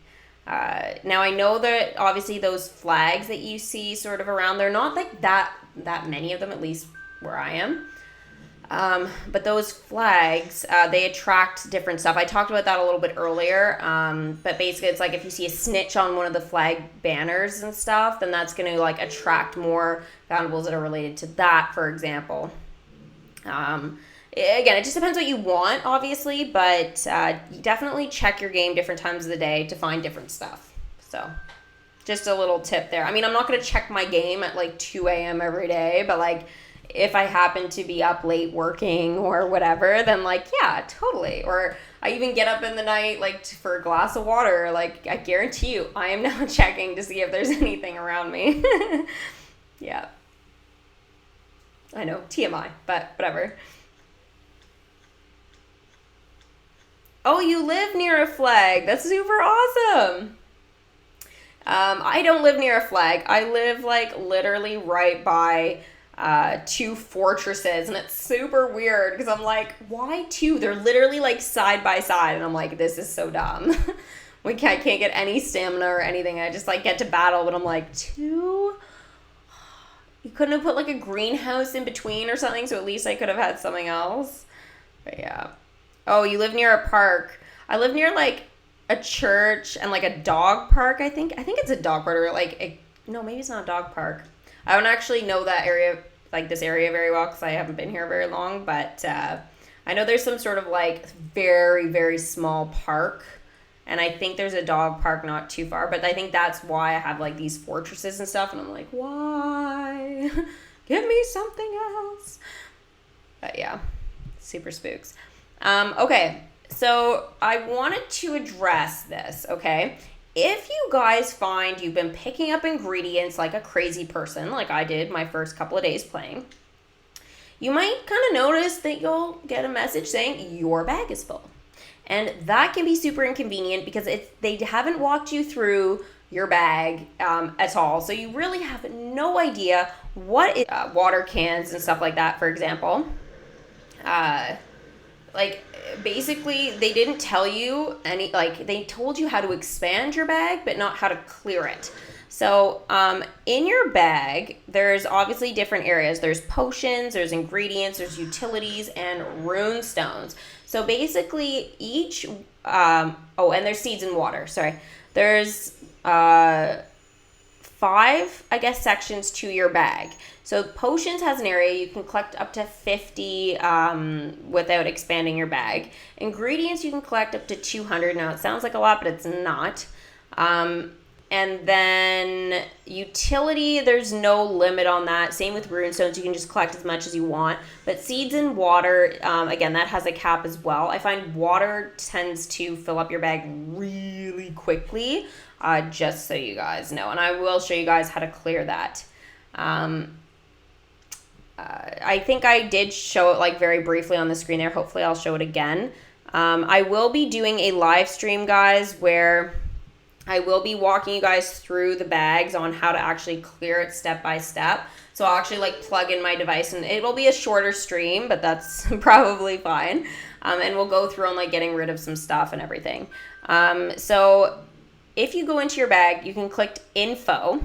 Now I know that obviously those flags that you see sort of around, they're not like that many of them, at least where I am. But those flags, they attract different stuff. I talked about that a little bit earlier. But basically it's like if you see a snitch on one of the flag banners and stuff, then that's going to like attract more foundables that are related to that, for example. Again, it just depends what you want, obviously, but you definitely check your game different times of the day to find different stuff. So just a little tip there. I mean, I'm not going to check my game at like 2 a.m. every day, but like if I happen to be up late working or whatever, then like, yeah, totally. Or I even get up in the night like for a glass of water. Like I guarantee you, I am now checking to see if there's anything around me. Yeah. I know, TMI, but whatever. Oh, you live near a flag. That's super awesome. I don't live near a flag. I live like literally right by two fortresses, and it's super weird because I'm like, why two? They're literally like side by side, and I'm like, this is so dumb. I can't get any stamina or anything. I just like get to battle, but I'm like, two? You couldn't have put like a greenhouse in between or something, so at least I could have had something else. But yeah. Oh, you live near a park. I live near like a church and like a dog park, I think. I think it's a dog park or like no, maybe it's not a dog park. I don't actually know that area, like this area very well because I haven't been here very long, but I know there's some sort of like very, very small park, and I think there's a dog park not too far, but I think that's why I have like these fortresses and stuff, and I'm like, why? Give me something else. But yeah, super spooks. Okay, so I wanted to address this, okay? If you guys find you've been picking up ingredients like a crazy person, like I did my first couple of days playing, you might kind of notice that you'll get a message saying your bag is full. And that can be super inconvenient because they haven't walked you through your bag at all. So you really have no idea what water cans and stuff like that, for example. Like basically they didn't tell you any, like they told you how to expand your bag but not how to clear it. So in your bag there's obviously different areas. There's potions, there's ingredients, there's utilities, and rune stones. So basically each and there's seeds and water, sorry. There's 5, I guess, sections to your bag. So potions has an area you can collect up to 50 without expanding your bag. Ingredients you can collect up to 200. Now it sounds like a lot, but it's not. And then utility, there's no limit on that. Same with runestones, you can just collect as much as you want. But seeds and water, again, that has a cap as well. I find water tends to fill up your bag really quickly, just so you guys know. And I will show you guys how to clear that. I think I did show it like very briefly on the screen there. Hopefully I'll show it again. I will be doing a live stream, guys, where I will be walking you guys through the bags on how to actually clear it step by step. So I'll actually like plug in my device, and it will be a shorter stream, but that's probably fine. And we'll go through on like getting rid of some stuff and everything. So if you go into your bag, you can click info,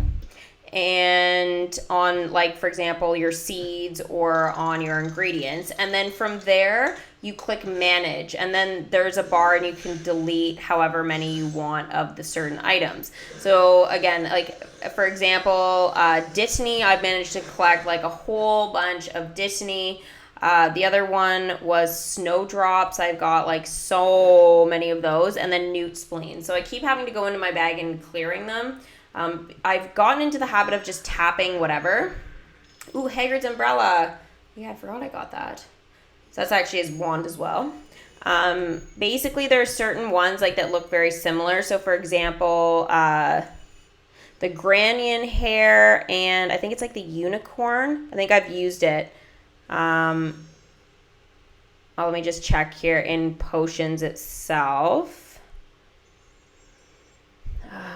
and on like, for example, your seeds or on your ingredients. And then from there, you click manage, and then there's a bar and you can delete however many you want of the certain items. So again, like for example, Disney, I've managed to collect like a whole bunch of Disney. The other one was snowdrops. I've got like so many of those, and then newt spleen. So I keep having to go into my bag and clearing them. I've gotten into the habit of just tapping whatever. Ooh, Hagrid's umbrella. Yeah, I forgot I got that. So that's actually his wand as well. Basically, there are certain ones like that look very similar. So for example, the Granian hair, and I think it's like the unicorn. I think I've used it. Let me just check here in potions itself.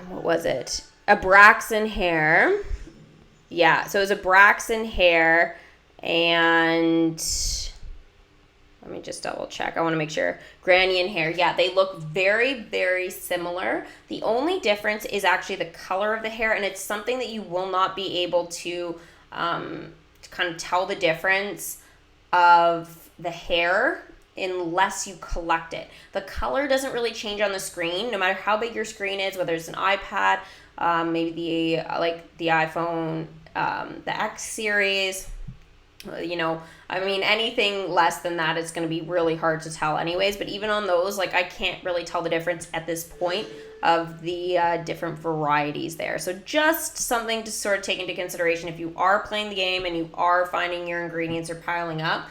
What was it? Abraxan hair. Yeah, so it was Abraxan hair, and let me just double check. I want to make sure. Granian hair. Yeah, they look very, very similar. The only difference is actually the color of the hair, and it's something that you will not be able to kind of tell the difference of the hair unless you collect it. The color doesn't really change on the screen, no matter how big your screen is, whether it's an iPad, maybe the iPhone, the X series, anything less than that, it's going to be really hard to tell anyways. But even on those, like, I can't really tell the difference at this point of the different varieties there. So just something to sort of take into consideration if you are playing the game and you are finding your ingredients are piling up.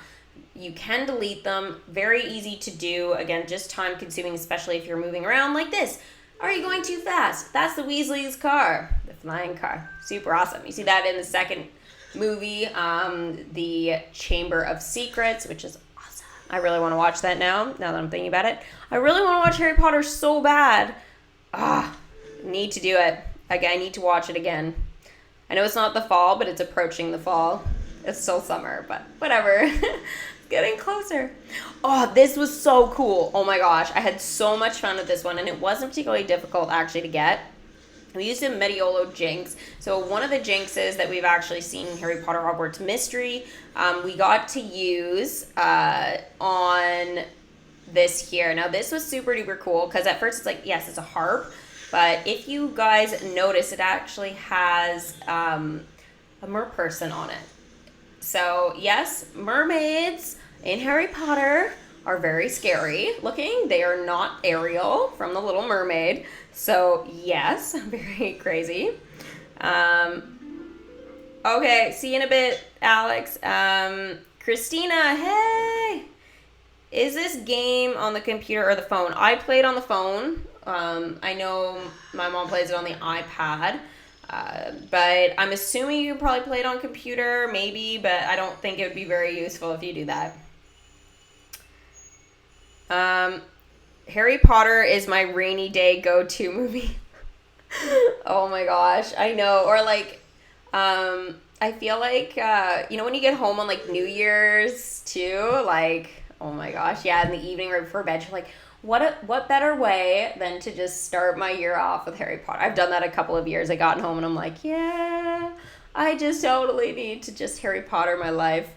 You can delete them. Very easy to do. Again, just time consuming, especially if you're moving around like this. Are you going too fast? That's the Weasley's car. The flying car. Super awesome. You see that in the second movie, the Chamber of Secrets, which is awesome. I really want to watch that now that I'm thinking about it. I really want to watch Harry Potter so bad. Need to do it. I need to watch it again. I know it's not the fall, but it's approaching the fall. It's still summer, but whatever. It's getting closer. Oh, this was so cool. Oh my gosh. I had so much fun with this one, and it wasn't particularly difficult actually to get. We used a Mediolo Jinx. So one of the Jinxes that we've actually seen in Harry Potter Hogwarts Mystery, we got to use on this here. Now this was super duper cool because at first it's like, yes, it's a harp. But if you guys notice, it actually has a merperson on it. So yes, mermaids in Harry Potter are very scary looking. They are not Ariel from The Little Mermaid. So yes, very crazy. Okay, see you in a bit, Alex. Christina, hey! Is this game on the computer or the phone? I played on the phone. I know my mom plays it on the iPad. But I'm assuming you probably play it on computer, maybe, but I don't think it would be very useful if you do that. Harry Potter is my rainy day go-to movie. Oh my gosh, I know. Or like, I feel like, when you get home on like New Year's too, like, oh my gosh, yeah, in the evening right before bed, you're like, what better way than to just start my year off with Harry Potter? I've done that a couple of years. I got home and I'm like, yeah, I just totally need to just Harry Potter my life.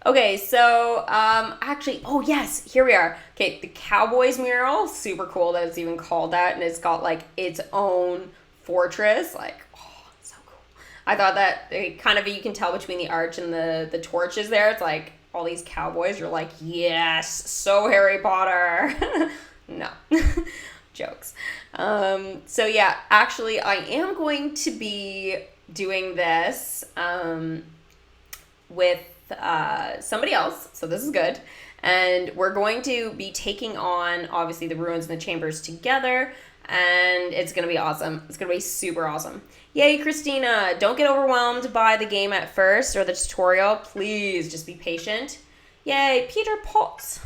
Okay, so, actually, oh yes, here we are. Okay, the Cowboys mural, super cool that it's even called that, and it's got, like, its own fortress, like, oh, so cool. I thought that, kind of, you can tell between the arch and the torches there, it's like, all these cowboys, you're like, yes, so Harry Potter. No, jokes. So yeah, actually, I am going to be doing this, with somebody else, so this is good, and we're going to be taking on obviously the ruins and the chambers together, and it's gonna be awesome. It's gonna be super awesome. Yay, Christina! Don't get overwhelmed by the game at first or the tutorial. Please just be patient. Yay, Peter Potts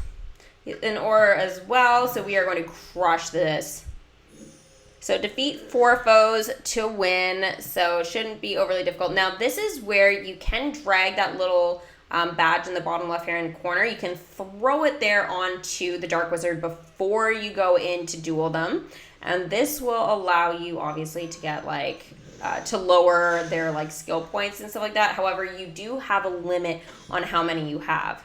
in aura as well, so we are going to crush this. So defeat 4 foes to win, so it shouldn't be overly difficult. Now this is where you can drag that little badge in the bottom left hand corner. You can throw it there onto the Dark Wizard before you go in to duel them. And this will allow you obviously to get like, to lower their like skill points and stuff like that. However, you do have a limit on how many you have.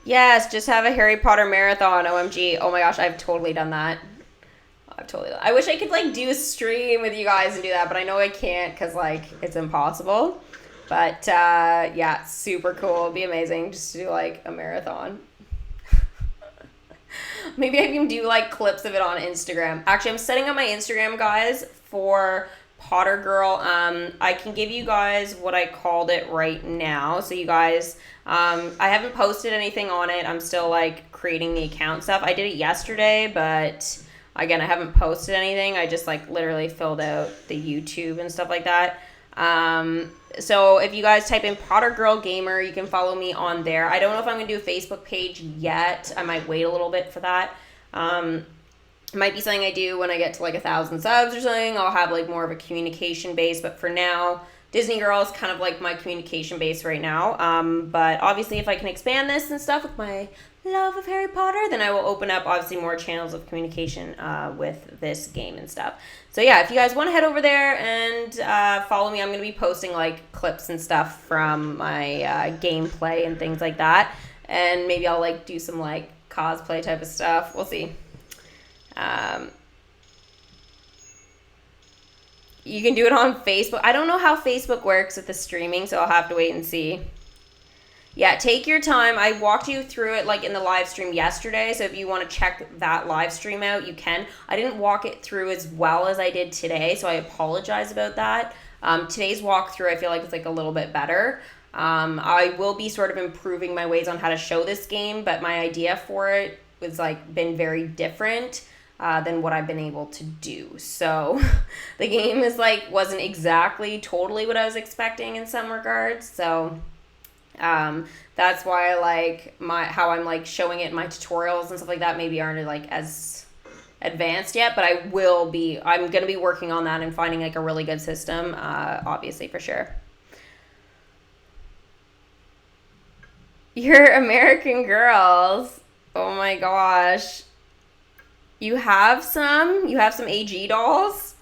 Yes, just have a Harry Potter marathon, OMG. Oh my gosh, I've totally done that. I wish I could like do a stream with you guys and do that, but I know I can't because like it's impossible. But yeah, super cool. It'd be amazing just to do like a marathon. Maybe I can do like clips of it on Instagram. Actually, I'm setting up my Instagram, guys, for Potter Girl. I can give you guys what I called it right now. So you guys, I haven't posted anything on it. I'm still like creating the account stuff. I did it yesterday, but again, I haven't posted anything. I just like literally filled out the YouTube and stuff like that. So if you guys type in Potter Girl Gamer, you can follow me on there. I don't know if I'm going to do a Facebook page yet. I might wait a little bit for that. It might be something I do when I get to like 1,000 subs or something. I'll have like more of a communication base. But for now, Disney Girl is kind of like my communication base right now. But obviously if I can expand this and stuff with my love of Harry Potter, then I will open up obviously more channels of communication with this game and stuff. So yeah, if you guys want to head over there and follow me, I'm going to be posting like clips and stuff from my gameplay and things like that. And maybe I'll like do some like cosplay type of stuff. We'll see. You can do it on Facebook. I don't know how Facebook works with the streaming, so I'll have to wait and see. Yeah, take your time. I walked you through it like in the live stream yesterday, so if you want to check that live stream out, you can. I didn't walk it through as well as I did today, so I apologize about that. Today's walkthrough, I feel like it's like a little bit better. I will be sort of improving my ways on how to show this game, but my idea for it was like been very different than what I've been able to do. So the game is like wasn't exactly totally what I was expecting in some regards, so That's why I like how I'm like showing it in my tutorials and stuff like that maybe aren't like as advanced yet, but I'm gonna be working on that and finding like a really good system, obviously, for sure. You're American Girls. Oh my gosh. You have some AG dolls?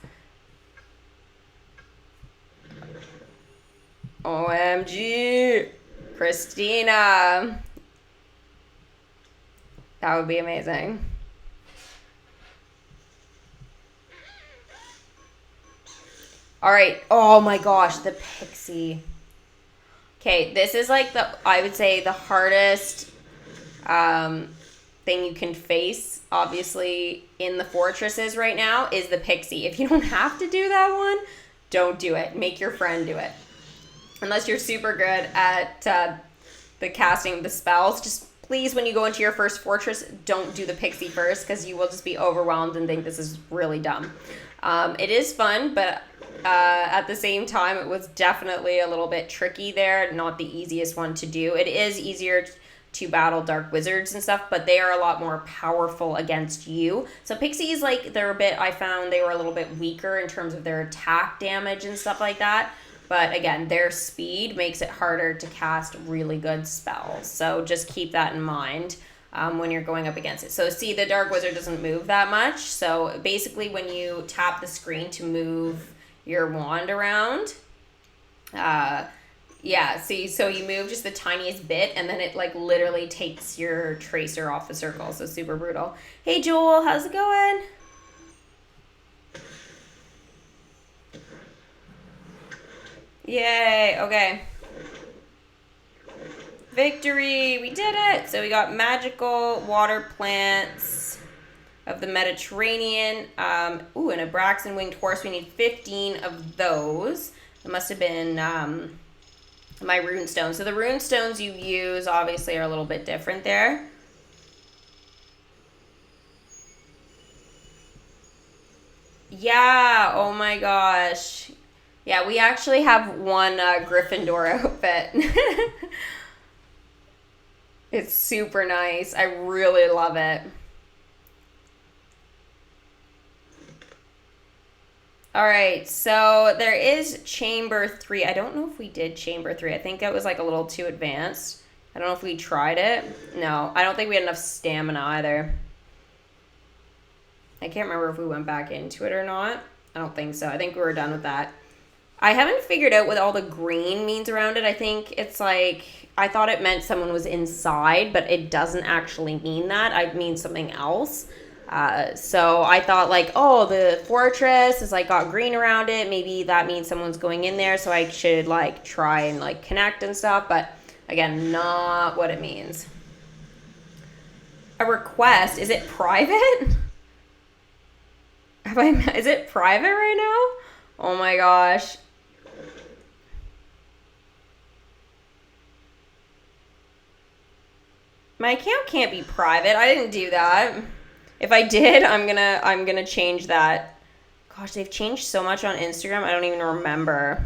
OMG. Christina. That would be amazing. All right. Oh my gosh, the pixie. Okay, this is like I would say the hardest thing you can face, obviously, in the fortresses right now is the pixie. If you don't have to do that one, don't do it. Make your friend do it. Unless you're super good at the casting the spells, just please, when you go into your first fortress, don't do the pixie first, because you will just be overwhelmed and think this is really dumb. It is fun, but at the same time, it was definitely a little bit tricky there. Not the easiest one to do. It is easier to battle dark wizards and stuff, but they are a lot more powerful against you. So pixies, like, I found they were a little bit weaker in terms of their attack damage and stuff like that. But again, their speed makes it harder to cast really good spells. So just keep that in mind when you're going up against it. So see, the dark wizard doesn't move that much. So basically when you tap the screen to move your wand around, yeah, see, so you move just the tiniest bit, and then it, like, literally takes your tracer off the circle, so super brutal. Hey, Joel, how's it going? Yay, okay. Victory, we did it! So we got magical water plants of the Mediterranean. Ooh, and a Braxton winged horse. We need 15 of those. It must have been my rune stones. So the rune stones you use obviously are a little bit different there. Yeah, oh my gosh. Yeah, we actually have one Gryffindor outfit. It's super nice. I really love it. All right, so there is Chamber 3. I don't know if we did Chamber 3. I think it was like a little too advanced. I don't know if we tried it. No, I don't think we had enough stamina either. I can't remember if we went back into it or not. I don't think so. I think we were done with that. I haven't figured out what all the green means around it. I think it's like, I thought it meant someone was inside, but it doesn't actually mean that. It means something else. So I thought, like, oh, the fortress is like got green around it. Maybe that means someone's going in there, so I should like try and like connect and stuff. But again, not what it means. A request, is it private? Is it private right now? Oh my gosh. My account can't be private. I didn't do that. If I did, I'm gonna change that. Gosh, they've changed so much on Instagram. I don't even remember.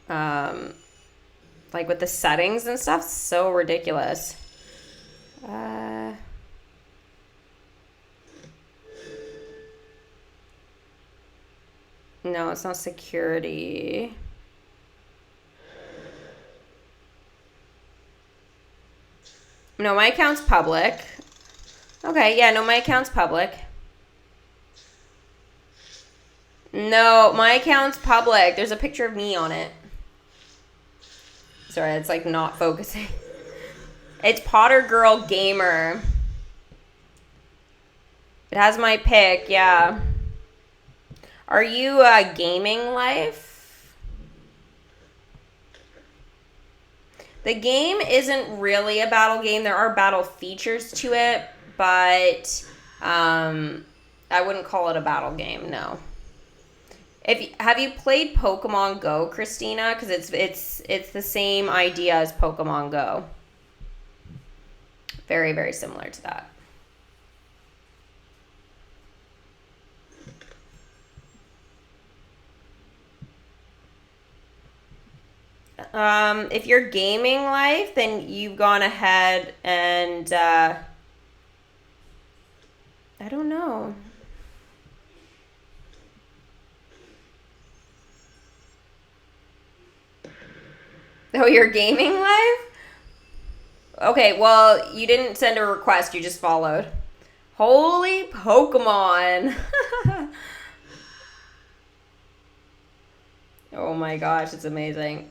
Like with the settings and stuff, so ridiculous. No, it's not security. No, my account's public. Okay, yeah, no, my account's public. No, my account's public. There's a picture of me on it. Sorry, it's like not focusing. It's Potter Girl Gamer. It has my pic, yeah. Are you gaming life? The game isn't really a battle game. There are battle features to it, but I wouldn't call it a battle game, no. Have you played Pokemon Go, Christina? Because it's the same idea as Pokemon Go. Very, very similar to that. If you're gaming life, then you've gone ahead and I don't know. Oh, you're gaming live? Okay, well, you didn't send a request, you just followed. Holy Pokemon. Oh my gosh, it's amazing.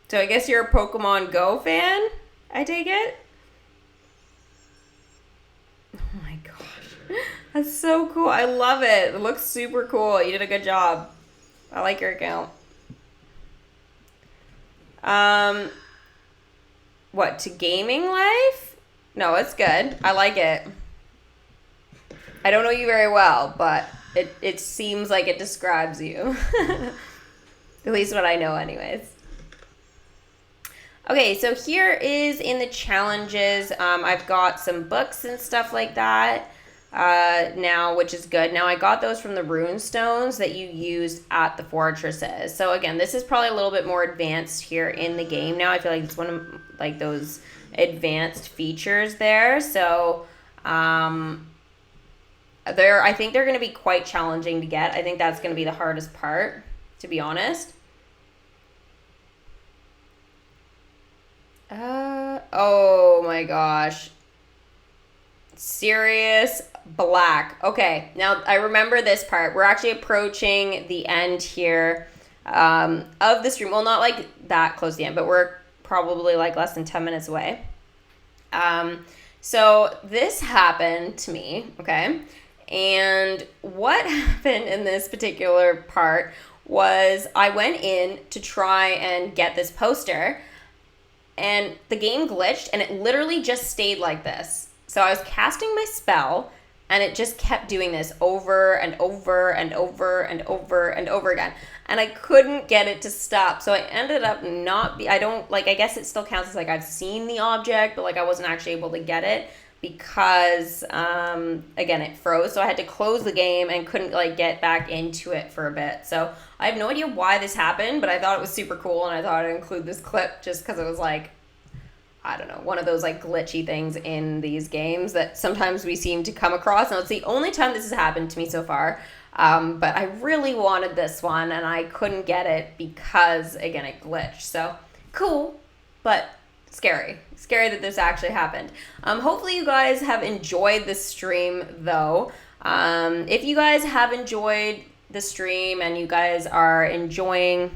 So I guess you're a Pokemon Go fan, I take it? Oh my gosh. That's so cool. I love it. It looks super cool. You did a good job. I like your account. What, to gaming life? No, it's good. I like it. I don't know you very well, but it seems like it describes you. At least what I know anyways. Okay, so here is in the challenges. I've got some books and stuff like that now, which is good. Now I got those from the rune stones that you used at the fortresses. So again, this is probably a little bit more advanced here in the game now. I feel like it's one of like those advanced features there. So I think they're going to be quite challenging to get. I think that's going to be the hardest part, to be honest. Oh my gosh. Sirius Black. Okay, now I remember this part. We're actually approaching the end here of the stream. Well, not like that close to the end, but we're probably like less than 10 minutes away. So this happened to me, okay? And what happened in this particular part was I went in to try and get this poster, and the game glitched, and it literally just stayed like this. So I was casting my spell, and it just kept doing this over and over and over and over and over again. And I couldn't get it to stop. So I ended up I guess it still counts as like I've seen the object, but like I wasn't actually able to get it because, again, it froze. So I had to close the game and couldn't like get back into it for a bit. So I have no idea why this happened, but I thought it was super cool, and I thought I'd include this clip just because it was like, I don't know, one of those like glitchy things in these games that sometimes we seem to come across. Now, it's the only time this has happened to me so far, but I really wanted this one, and I couldn't get it because, again, it glitched. So, cool, but scary. Scary that this actually happened. Hopefully you guys have enjoyed the stream, though. If you guys have enjoyed the stream and you guys are enjoying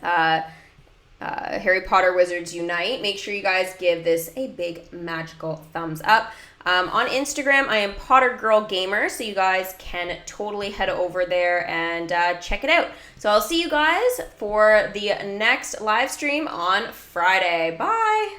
Harry Potter Wizards Unite, make sure you guys give this a big magical thumbs up. On Instagram, I am Potter Girl Gamer, so you guys can totally head over there and check it out. So I'll see you guys for the next live stream on Friday. Bye!